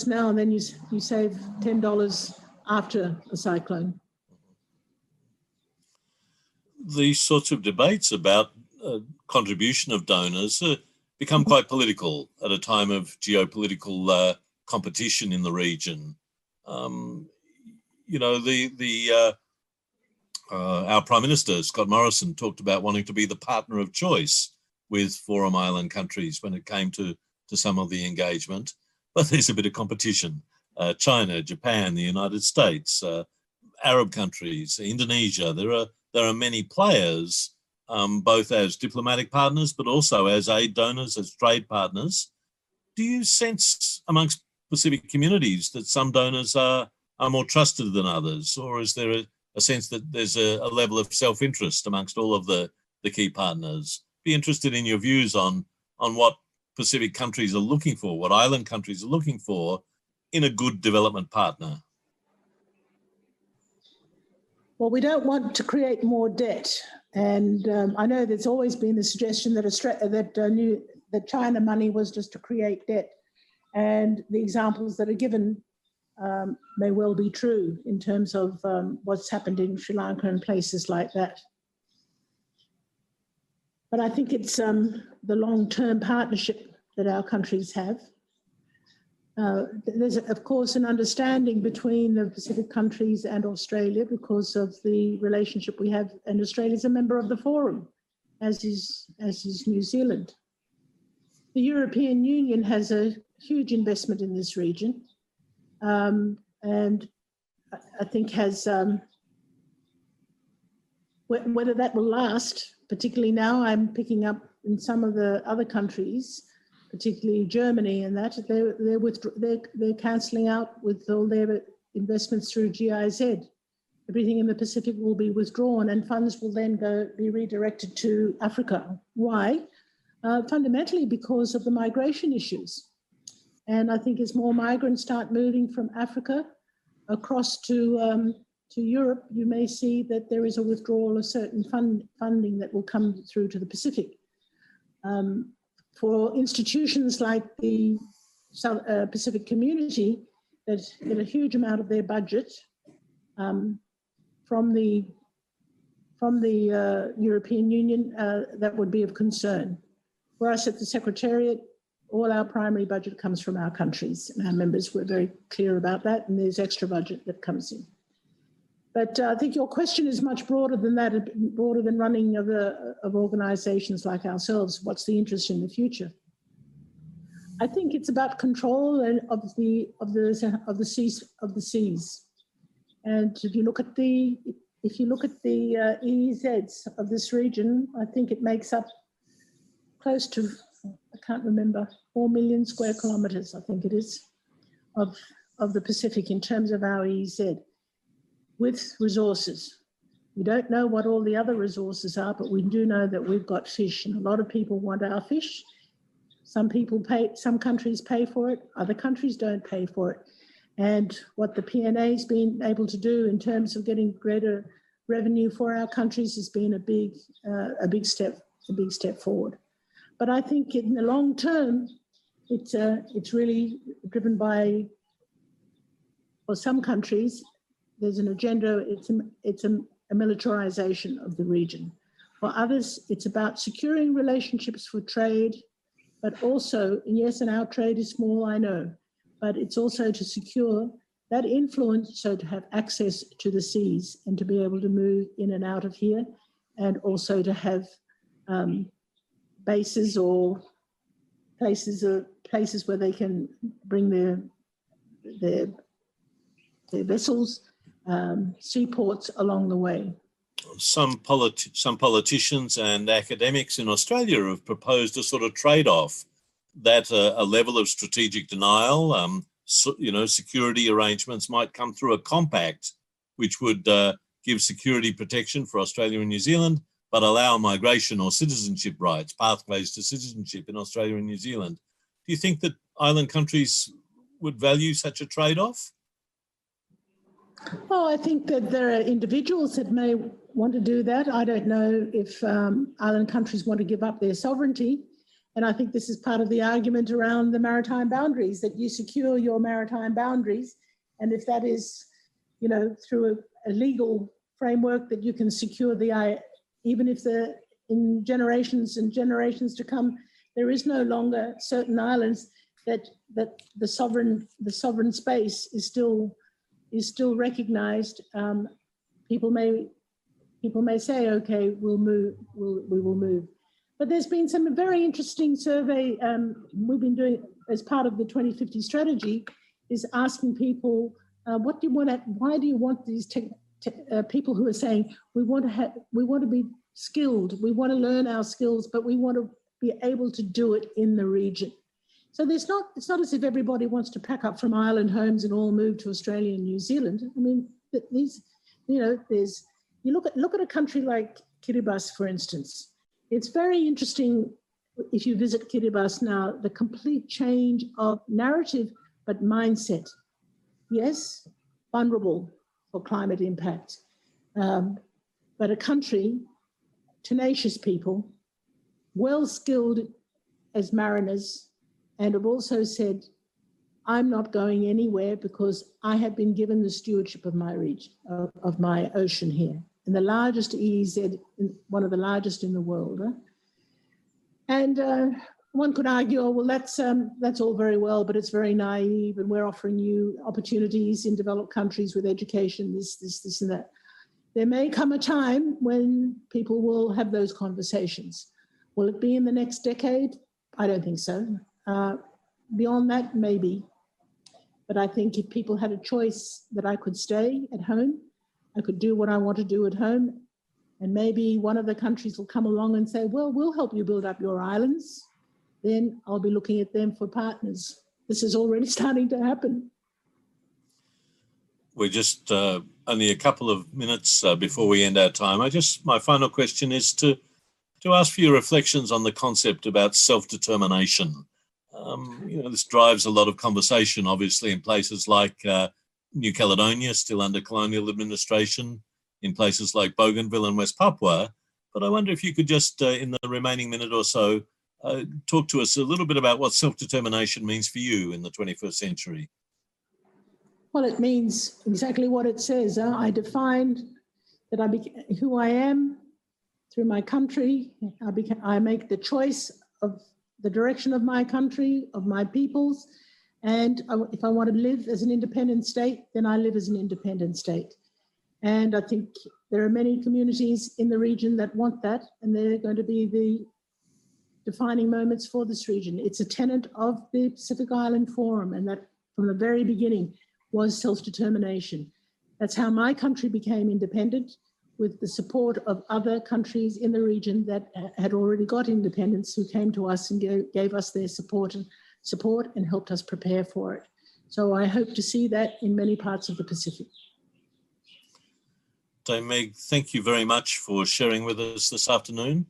now, and then you save $10 after a cyclone. These sorts of debates about contribution of donors become quite political at a time of geopolitical competition in the region. Our Prime Minister, Scott Morrison, talked about wanting to be the partner of choice with Forum Island countries when it came to some of the engagement. But there's a bit of competition. China, Japan, the United States, Arab countries, Indonesia. There are many players, both as diplomatic partners, but also as aid donors, as trade partners. Do you sense amongst Pacific communities that some donors are more trusted than others? Or is there a sense that there's a level of self-interest amongst all of the key partners? Be interested in your views on what Pacific countries are looking for, what island countries are looking for in a good development partner. Well, we don't want to create more debt. And I know there's always been the suggestion that China money was just to create debt. And the examples that are given may well be true in terms of what's happened in Sri Lanka and places like that. But I think it's the long-term partnership that our countries have There's, of course, an understanding between the Pacific countries and Australia because of the relationship we have, and Australia is a member of the Forum, as is New Zealand. The European Union has a huge investment in this region, and I think has, whether that will last, particularly now I'm picking up in some of the other countries, particularly Germany, and that they're cancelling out with all their investments through GIZ. Everything in the Pacific will be withdrawn, and funds will then be redirected to Africa. Why? Fundamentally because of the migration issues. And I think as more migrants start moving from Africa across to Europe, you may see that there is a withdrawal of certain funding that will come through to the Pacific. For institutions like the Pacific Community that get a huge amount of their budget from the European Union, that would be of concern. For us at the Secretariat, all our primary budget comes from our countries, and our members were very clear about that, and there's extra budget that comes in. But I think your question is much broader than that, broader than running of organisations like ourselves. What's the interest in the future? I think it's about control of the seas. And if you look at the EEZs of this region, I think it makes up close to, I can't remember, 4 million square kilometres, I think it is, of the Pacific in terms of our EEZ, with resources. We don't know what all the other resources are, but we do know that we've got fish, and a lot of people want our fish. Some countries pay for it, other countries don't pay for it. And what the PNA's been able to do in terms of getting greater revenue for our countries has been a big step forward. But I think in the long term, it's really driven by, for some countries, there's an agenda, it's a militarization of the region. For others, it's about securing relationships for trade, but also, and yes, and our trade is small, I know, but it's also to secure that influence, so to have access to the seas and to be able to move in and out of here, and also to have bases or places where they can bring their vessels, seaports along the way. Some politicians and academics in Australia have proposed a sort of trade-off, that a level of strategic denial, security arrangements might come through a compact, which would give security protection for Australia and New Zealand, but allow migration or citizenship rights, pathways to citizenship in Australia and New Zealand. Do you think that island countries would value such a trade-off? Well, I think that there are individuals that may want to do that. I don't know if island countries want to give up their sovereignty. And I think this is part of the argument around the maritime boundaries, that you secure your maritime boundaries. And if that is, through a legal framework that you can secure even if in generations and generations to come, there is no longer certain islands that the sovereign space is still recognised. People may say, okay, we will move. But there's been some very interesting survey we've been doing as part of the 2050 strategy, is asking people, why do you want these people who are saying, we want to be skilled, we want to learn our skills, but we want to be able to do it in the region. So it's not as if everybody wants to pack up from island homes and all move to Australia and New Zealand. I mean, you look at a country like Kiribati, for instance. It's very interesting if you visit Kiribati now, the complete change of narrative, but mindset. Yes, vulnerable for climate impact, but a country, tenacious people, well-skilled as mariners, and have also said, I'm not going anywhere because I have been given the stewardship of my region, of my ocean here. And the largest EEZ, one of the largest in the world. And one could argue, oh, well, that's all very well, but it's very naive, and we're offering you opportunities in developed countries with education, this, and that. There may come a time when people will have those conversations. Will it be in the next decade? I don't think so. Beyond that, maybe. But I think if people had a choice that I could stay at home, I could do what I want to do at home, and maybe one of the countries will come along and say, well, we'll help you build up your islands, then I'll be looking at them for partners. This is already starting to happen. We're just only a couple of minutes before we end our time. My final question is to ask for your reflections on the concept about self-determination. This drives a lot of conversation, obviously, in places like New Caledonia, still under colonial administration, in places like Bougainville and West Papua. But I wonder if you could just, in the remaining minute or so, talk to us a little bit about what self-determination means for you in the 21st century. Well, it means exactly what it says. I defined that who I am through my country. I make the choice of the direction of my country, of my peoples. And if I want to live as an independent state, then I live as an independent state. And I think there are many communities in the region that want that, and they're going to be the defining moments for this region. It's a tenet of the Pacific Island Forum, and that from the very beginning was self-determination. That's how my country became independent, with the support of other countries in the region that had already got independence, who came to us and gave us their support and helped us prepare for it. So I hope to see that in many parts of the Pacific. So Meg, thank you very much for sharing with us this afternoon.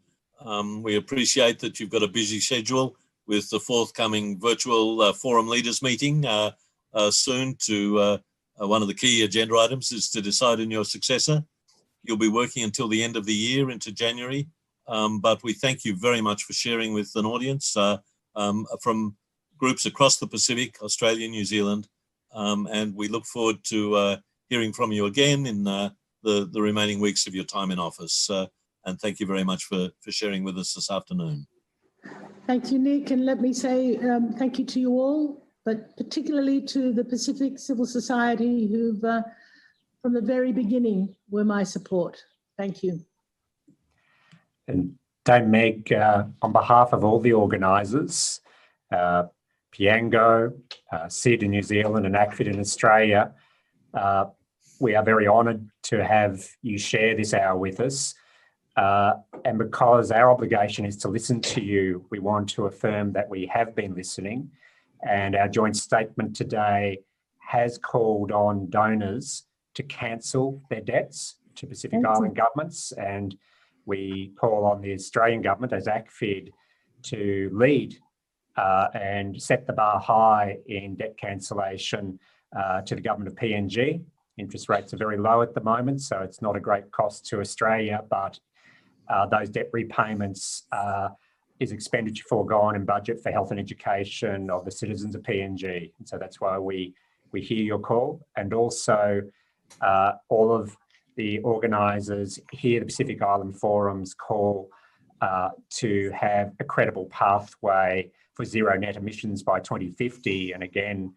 We appreciate that you've got a busy schedule with the forthcoming virtual forum leaders meeting soon. One of the key agenda items is to decide on your successor. You'll be working until the end of the year, into January, but we thank you very much for sharing with an audience from groups across the Pacific, Australia, New Zealand, and we look forward to hearing from you again in the remaining weeks of your time in office. And thank you very much for sharing with us this afternoon. Thank you, Nic, and let me say thank you to you all, but particularly to the Pacific civil society who've, from the very beginning, were my support. Thank you. And Dame Meg, on behalf of all the organisers, PIANGO, SID in New Zealand and ACFID in Australia, we are very honoured to have you share this hour with us. And because our obligation is to listen to you, we want to affirm that we have been listening, and our joint statement today has called on donors to cancel their debts to Pacific Island governments, and we call on the Australian government as ACFID to lead and set the bar high in debt cancellation to the government of PNG. Interest rates are very low at the moment, so it's not a great cost to Australia, but those debt repayments is expenditure foregone in budget for health and education of the citizens of PNG. And so that's why we hear your call. And also all of the organisers hear the Pacific Island Forum's call to have a credible pathway for zero net emissions by 2050. And again,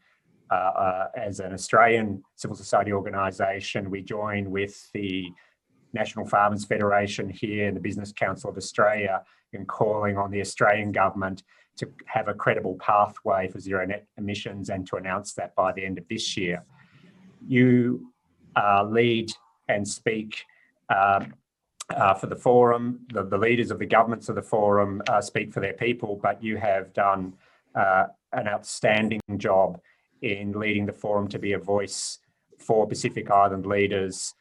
as an Australian civil society organisation, we join with the National Farmers Federation here and the Business Council of Australia in calling on the Australian government to have a credible pathway for zero net emissions and to announce that by the end of this year. You lead and speak for the forum. The leaders of the governments of the forum speak for their people, but you have done an outstanding job in leading the forum to be a voice for Pacific Island leaders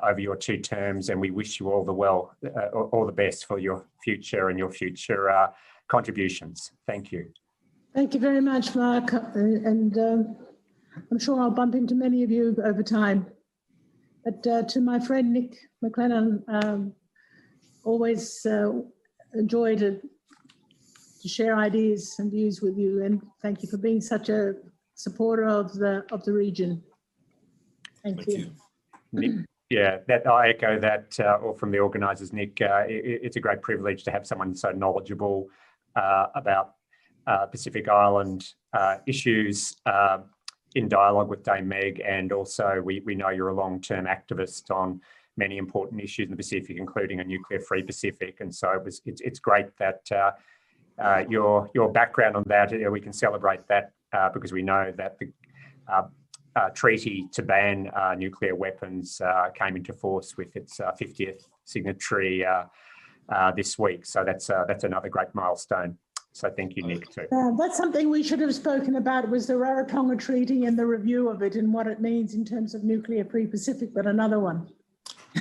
over your 2 terms, and we wish you all the best for your future and your future contributions. Thank you. Thank you very much, Mark, and I'm sure I'll bump into many of you over time. But to my friend Nic Maclellan, always enjoy to share ideas and views with you, and thank you for being such a supporter of the region. Thank you. Nic, yeah, I echo that all from the organisers, Nic. It's a great privilege to have someone so knowledgeable about Pacific Island issues in dialogue with Dame Meg, and also we know you're a long-term activist on many important issues in the Pacific, including a nuclear-free Pacific. And so it's great that your background on that, we can celebrate that because we know that the treaty to ban nuclear weapons came into force with its 50th signatory this week. So that's another great milestone. So thank you, Nic, too. That's something we should have spoken about, was the Rarotonga Treaty and the review of it and what it means in terms of nuclear-free Pacific, but another one.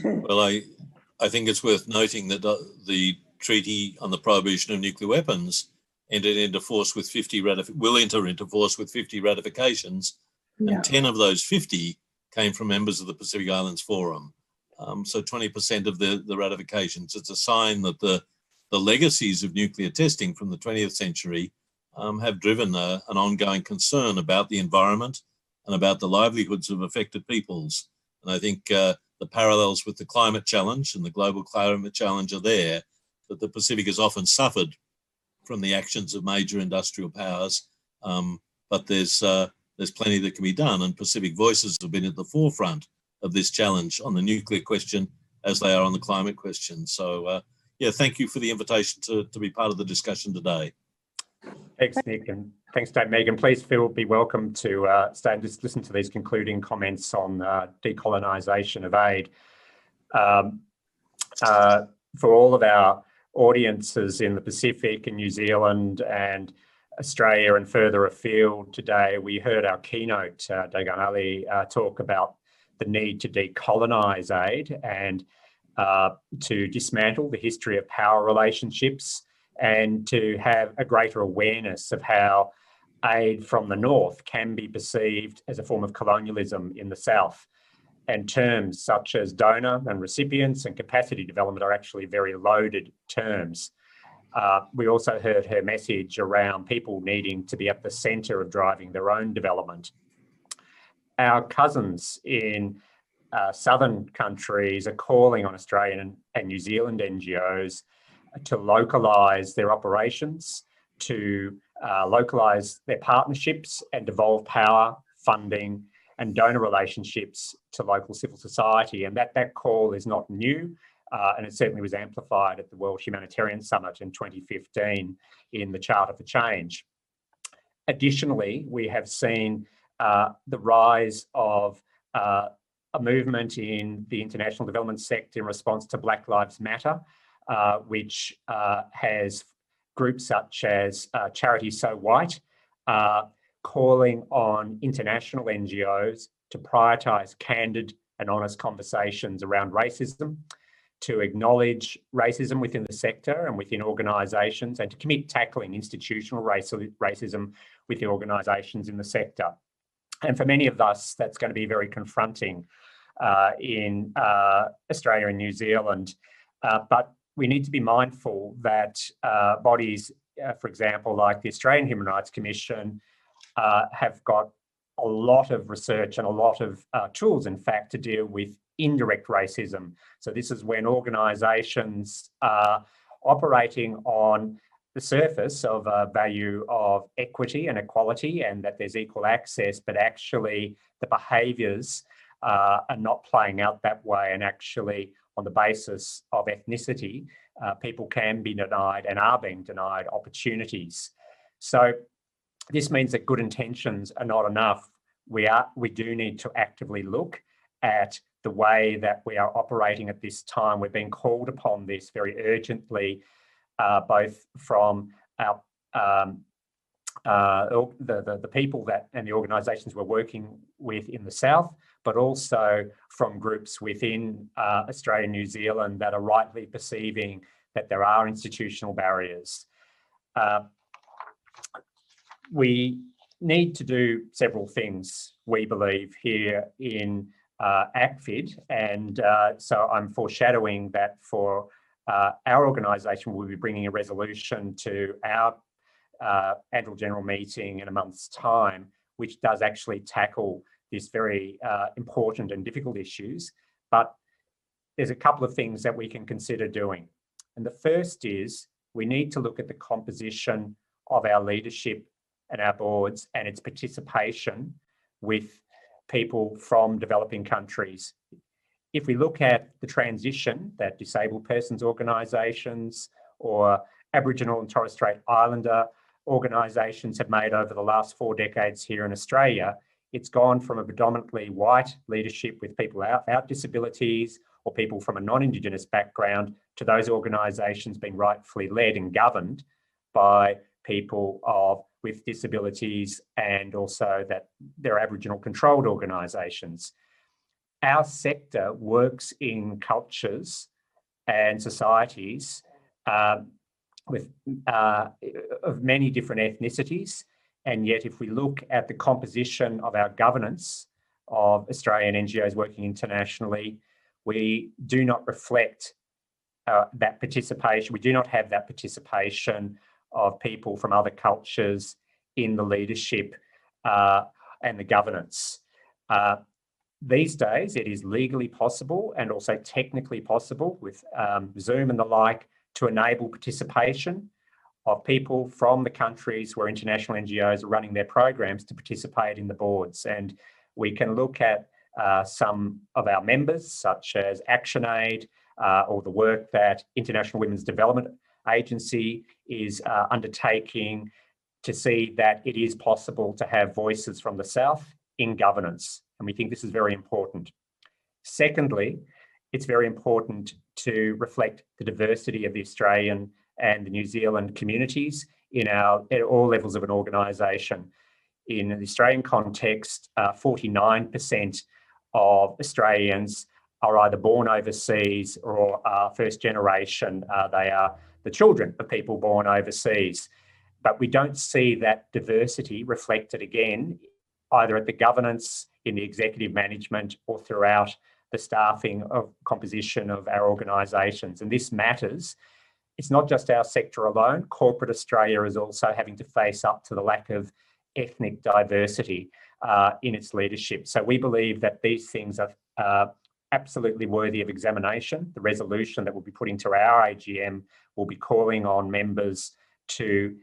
Well, I think it's worth noting that the Treaty on the Prohibition of Nuclear Weapons entered into force with will enter into force with 50 ratifications, and 10 of those 50 came from members of the Pacific Islands Forum. So 20% of the ratifications. It's a sign that the legacies of nuclear testing from the 20th century have driven an ongoing concern about the environment and about the livelihoods of affected peoples. And I think the parallels with the climate challenge and the global climate challenge are there, that the Pacific has often suffered from the actions of major industrial powers, but there's plenty that can be done, and Pacific voices have been at the forefront of this challenge on the nuclear question as they are on the climate question. So yeah, thank you for the invitation to be part of the discussion today. Thanks, Nic, and thanks, Dame Megan. Please be welcome to stay and just listen to these concluding comments on decolonisation of aid. For all of our audiences in the Pacific and New Zealand and Australia and further afield today, we heard our keynote, Dagan Ali, talk about the need to decolonise aid and to dismantle the history of power relationships and to have a greater awareness of how aid from the North can be perceived as a form of colonialism in the South. And terms such as donor and recipients and capacity development are actually very loaded terms. We also heard her message around people needing to be at the centre of driving their own development. Our cousins in southern countries are calling on Australian and New Zealand NGOs to localise their operations, to localise their partnerships and devolve power, funding and donor relationships to local civil society. And that call is not new, and it certainly was amplified at the World Humanitarian Summit in 2015 in the Charter for Change. Additionally, we have seen the rise of a movement in the international development sector in response to Black Lives Matter, which has groups such as Charity So White calling on international NGOs to prioritise candid and honest conversations around racism, to acknowledge racism within the sector and within organisations, and to commit tackling institutional racism within organisations in the sector. And for many of us, that's going to be very confronting in Australia and New Zealand. But we need to be mindful that bodies, for example, like the Australian Human Rights Commission, have got a lot of research and a lot of tools, in fact, to deal with indirect racism. So this is when organisations are operating on the surface of a value of equity and equality and that there's equal access, but actually the behaviours are not playing out that way, and actually on the basis of ethnicity, people can be denied and are being denied opportunities. So this means that good intentions are not enough. We do need to actively look at the way that we are operating at this time. We're being called upon this very urgently, both from our the people that and the organisations we're working with in the South, but also from groups within Australia and New Zealand that are rightly perceiving that there are institutional barriers. We need to do several things, we believe, here in ACFID, and so I'm foreshadowing that for our organisation, we'll be bringing a resolution to our annual general meeting in a month's time, which does actually tackle this very important and difficult issues. But there's a couple of things that we can consider doing. And the first is we need to look at the composition of our leadership and our boards and its participation with people from developing countries. If we look at the transition that disabled persons organisations or Aboriginal and Torres Strait Islander organisations have made over the last 4 decades here in Australia, it's gone from a predominantly white leadership with people without disabilities or people from a non-Indigenous background to those organisations being rightfully led and governed by people with disabilities, and also that they're Aboriginal controlled organisations. Our sector works in cultures and societies of many different ethnicities, and yet if we look at the composition of our governance of Australian NGOs working internationally, we do not reflect that participation. We do not have that participation of people from other cultures in the leadership and the governance. These days, it is legally possible and also technically possible with Zoom and the like to enable participation of people from the countries where international NGOs are running their programs to participate in the boards. And we can look at some of our members, such as ActionAid, or the work that International Women's Development Agency is undertaking to see that it is possible to have voices from the South in governance. And we think this is very important. Secondly, it's very important to reflect the diversity of the Australian and the New Zealand communities at all levels of an organisation. In the Australian context, 49% of Australians are either born overseas or are first generation. They are the children of people born overseas. But we don't see that diversity reflected again, either at the governance, in the executive management, or throughout the staffing of composition of our organisations. And this matters. It's not just our sector alone. Corporate Australia is also having to face up to the lack of ethnic diversity in its leadership. So we believe that these things are absolutely worthy of examination. The resolution that we'll be putting to our AGM will be calling on members to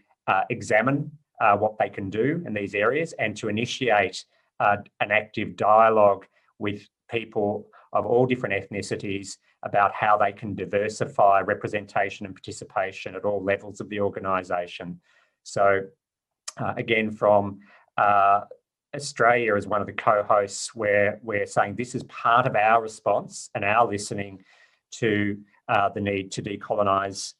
examine what they can do in these areas and to initiate an active dialogue with people of all different ethnicities about how they can diversify representation and participation at all levels of the organisation. So again, from Australia as one of the co-hosts, where we're saying this is part of our response and our listening to the need to decolonise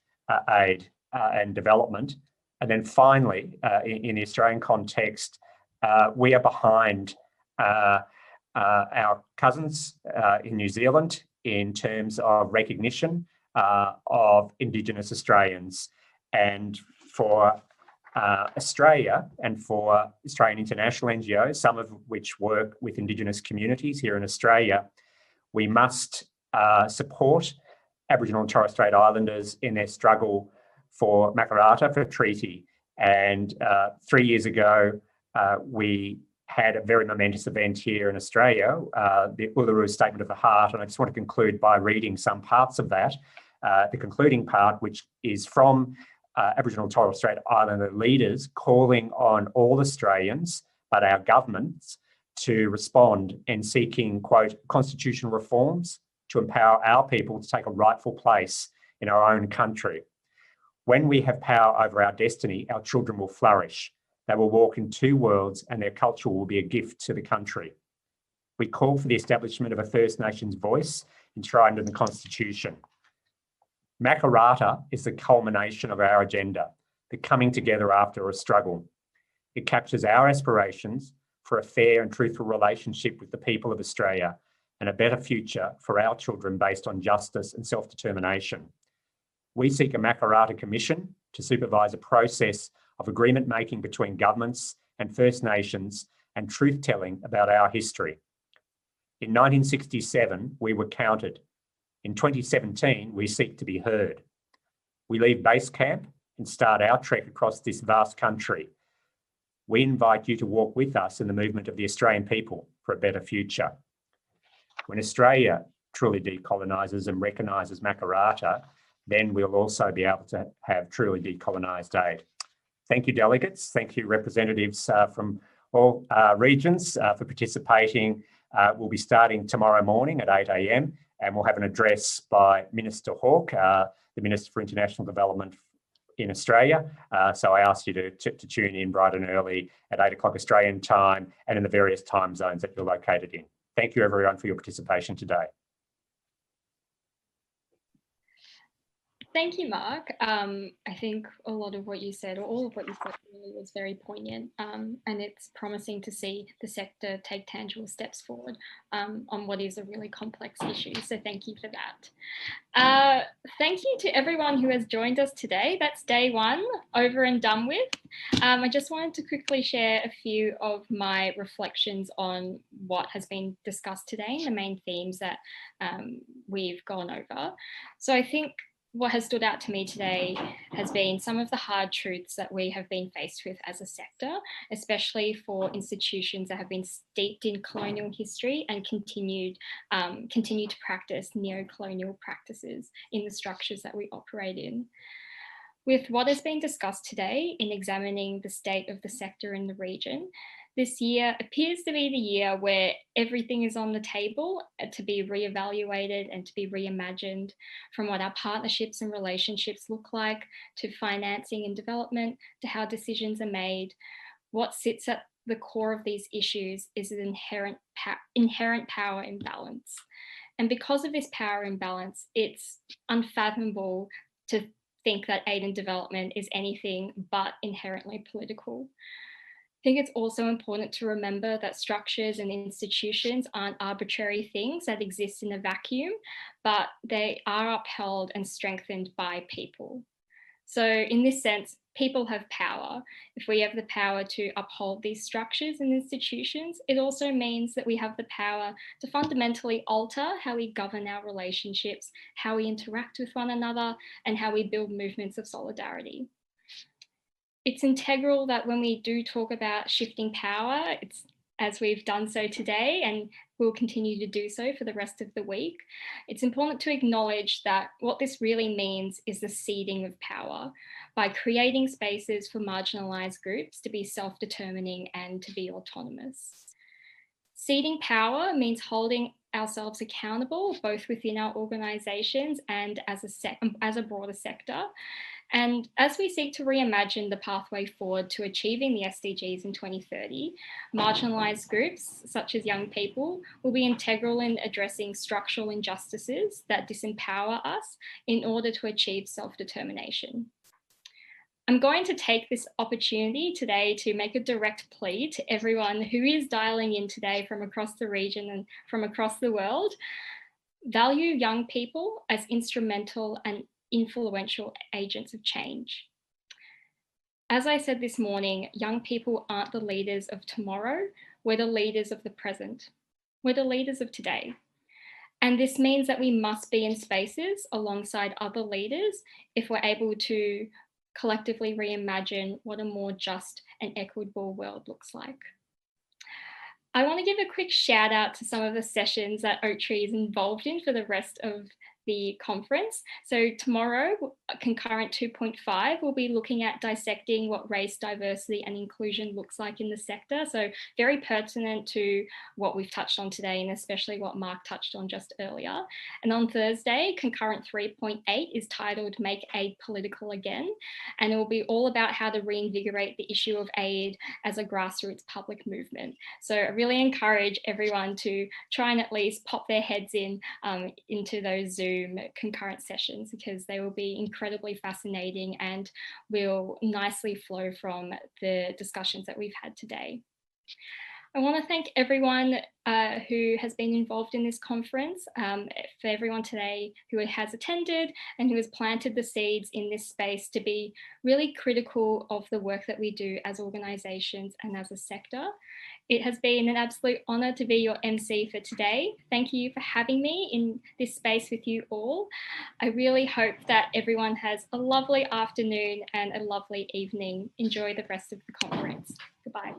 aid and development. And then finally, in the Australian context, we are behind our cousins in New Zealand in terms of recognition of Indigenous Australians. And for Australia and for Australian international NGOs, some of which work with Indigenous communities here in Australia, we must support Aboriginal and Torres Strait Islanders in their struggle for Makarrata, for treaty. And 3 years ago, we had a very momentous event here in Australia, the Uluru Statement of the Heart. And I just want to conclude by reading some parts of that. The concluding part, which is from Aboriginal and Torres Strait Islander leaders calling on all Australians, but our governments, to respond in seeking, quote, constitutional reforms to empower our people to take a rightful place in our own country. When we have power over our destiny, our children will flourish. They will walk in two worlds and their culture will be a gift to the country. We call for the establishment of a First Nations voice enshrined in the Constitution. Makarrata is the culmination of our agenda, the coming together after a struggle. It captures our aspirations for a fair and truthful relationship with the people of Australia and a better future for our children based on justice and self-determination. We seek a Makarrata Commission to supervise a process of agreement making between governments and First Nations and truth-telling about our history. In 1967, we were counted. In 2017, we seek to be heard. We leave base camp and start our trek across this vast country. We invite you to walk with us in the movement of the Australian people for a better future. When Australia truly decolonises and recognises Makarrata, then we'll also be able to have truly decolonised aid. Thank you, delegates. Thank you, representatives from all regions for participating. We'll be starting tomorrow morning at 8 a.m. and we'll have an address by Minister Hawke, the Minister for International Development in Australia. So I ask you to tune in bright and early at 8 o'clock Australian time and in the various time zones that you're located in. Thank you everyone for your participation today. Thank you, Mark. I think a lot of what you said, or all of what you said, really was very poignant, and it's promising to see the sector take tangible steps forward on what is a really complex issue. So thank you for that. Thank you to everyone who has joined us today. That's day one over and done with. I just wanted to quickly share a few of my reflections on what has been discussed today, the main themes that we've gone over. So I think what has stood out to me today has been some of the hard truths that we have been faced with as a sector, especially for institutions that have been steeped in colonial history and continue to practice neo-colonial practices in the structures that we operate in. With what has been discussed today in examining the state of the sector in the region, this year appears to be the year where everything is on the table to be reevaluated and to be reimagined, from what our partnerships and relationships look like, to financing and development, to how decisions are made. What sits at the core of these issues is an inherent power imbalance. And because of this power imbalance, it's unfathomable to think that aid and development is anything but inherently political. I think it's also important to remember that structures and institutions aren't arbitrary things that exist in a vacuum, but they are upheld and strengthened by people. So in this sense, people have power. If we have the power to uphold these structures and institutions, it also means that we have the power to fundamentally alter how we govern our relationships, how we interact with one another, and how we build movements of solidarity. It's integral that when we do talk about shifting power, it's as we've done so today and will continue to do so for the rest of the week, it's important to acknowledge that what this really means is the ceding of power by creating spaces for marginalised groups to be self-determining and to be autonomous. Ceding power means holding ourselves accountable, both within our organisations and as a broader sector. And as we seek to reimagine the pathway forward to achieving the SDGs in 2030, marginalised groups, such as young people, will be integral in addressing structural injustices that disempower us in order to achieve self-determination. I'm going to take this opportunity today to make a direct plea to everyone who is dialing in today from across the region and from across the world. Value young people as instrumental and influential agents of change. As I said this morning, young people aren't the leaders of tomorrow, we're the leaders of the present. We're the leaders of today. And this means that we must be in spaces alongside other leaders if we're able to collectively reimagine what a more just and equitable world looks like. I want to give a quick shout out to some of the sessions that Oaktree is involved in for the rest of the conference. So tomorrow, concurrent 2.5, we'll be looking at dissecting what race, diversity and inclusion looks like in the sector. So very pertinent to what we've touched on today and especially what Mark touched on just earlier. And on Thursday, concurrent 3.8 is titled Make Aid Political Again. And it will be all about how to reinvigorate the issue of aid as a grassroots public movement. So I really encourage everyone to try and at least pop their heads into those Zoom concurrent sessions, because they will be incredibly fascinating and will nicely flow from the discussions that we've had today. I want to thank everyone who has been involved in this conference, for everyone today who has attended and who has planted the seeds in this space to be really critical of the work that we do as organisations and as a sector. It has been an absolute honour to be your MC for today. Thank you for having me in this space with you all. I really hope that everyone has a lovely afternoon and a lovely evening. Enjoy the rest of the conference. Goodbye.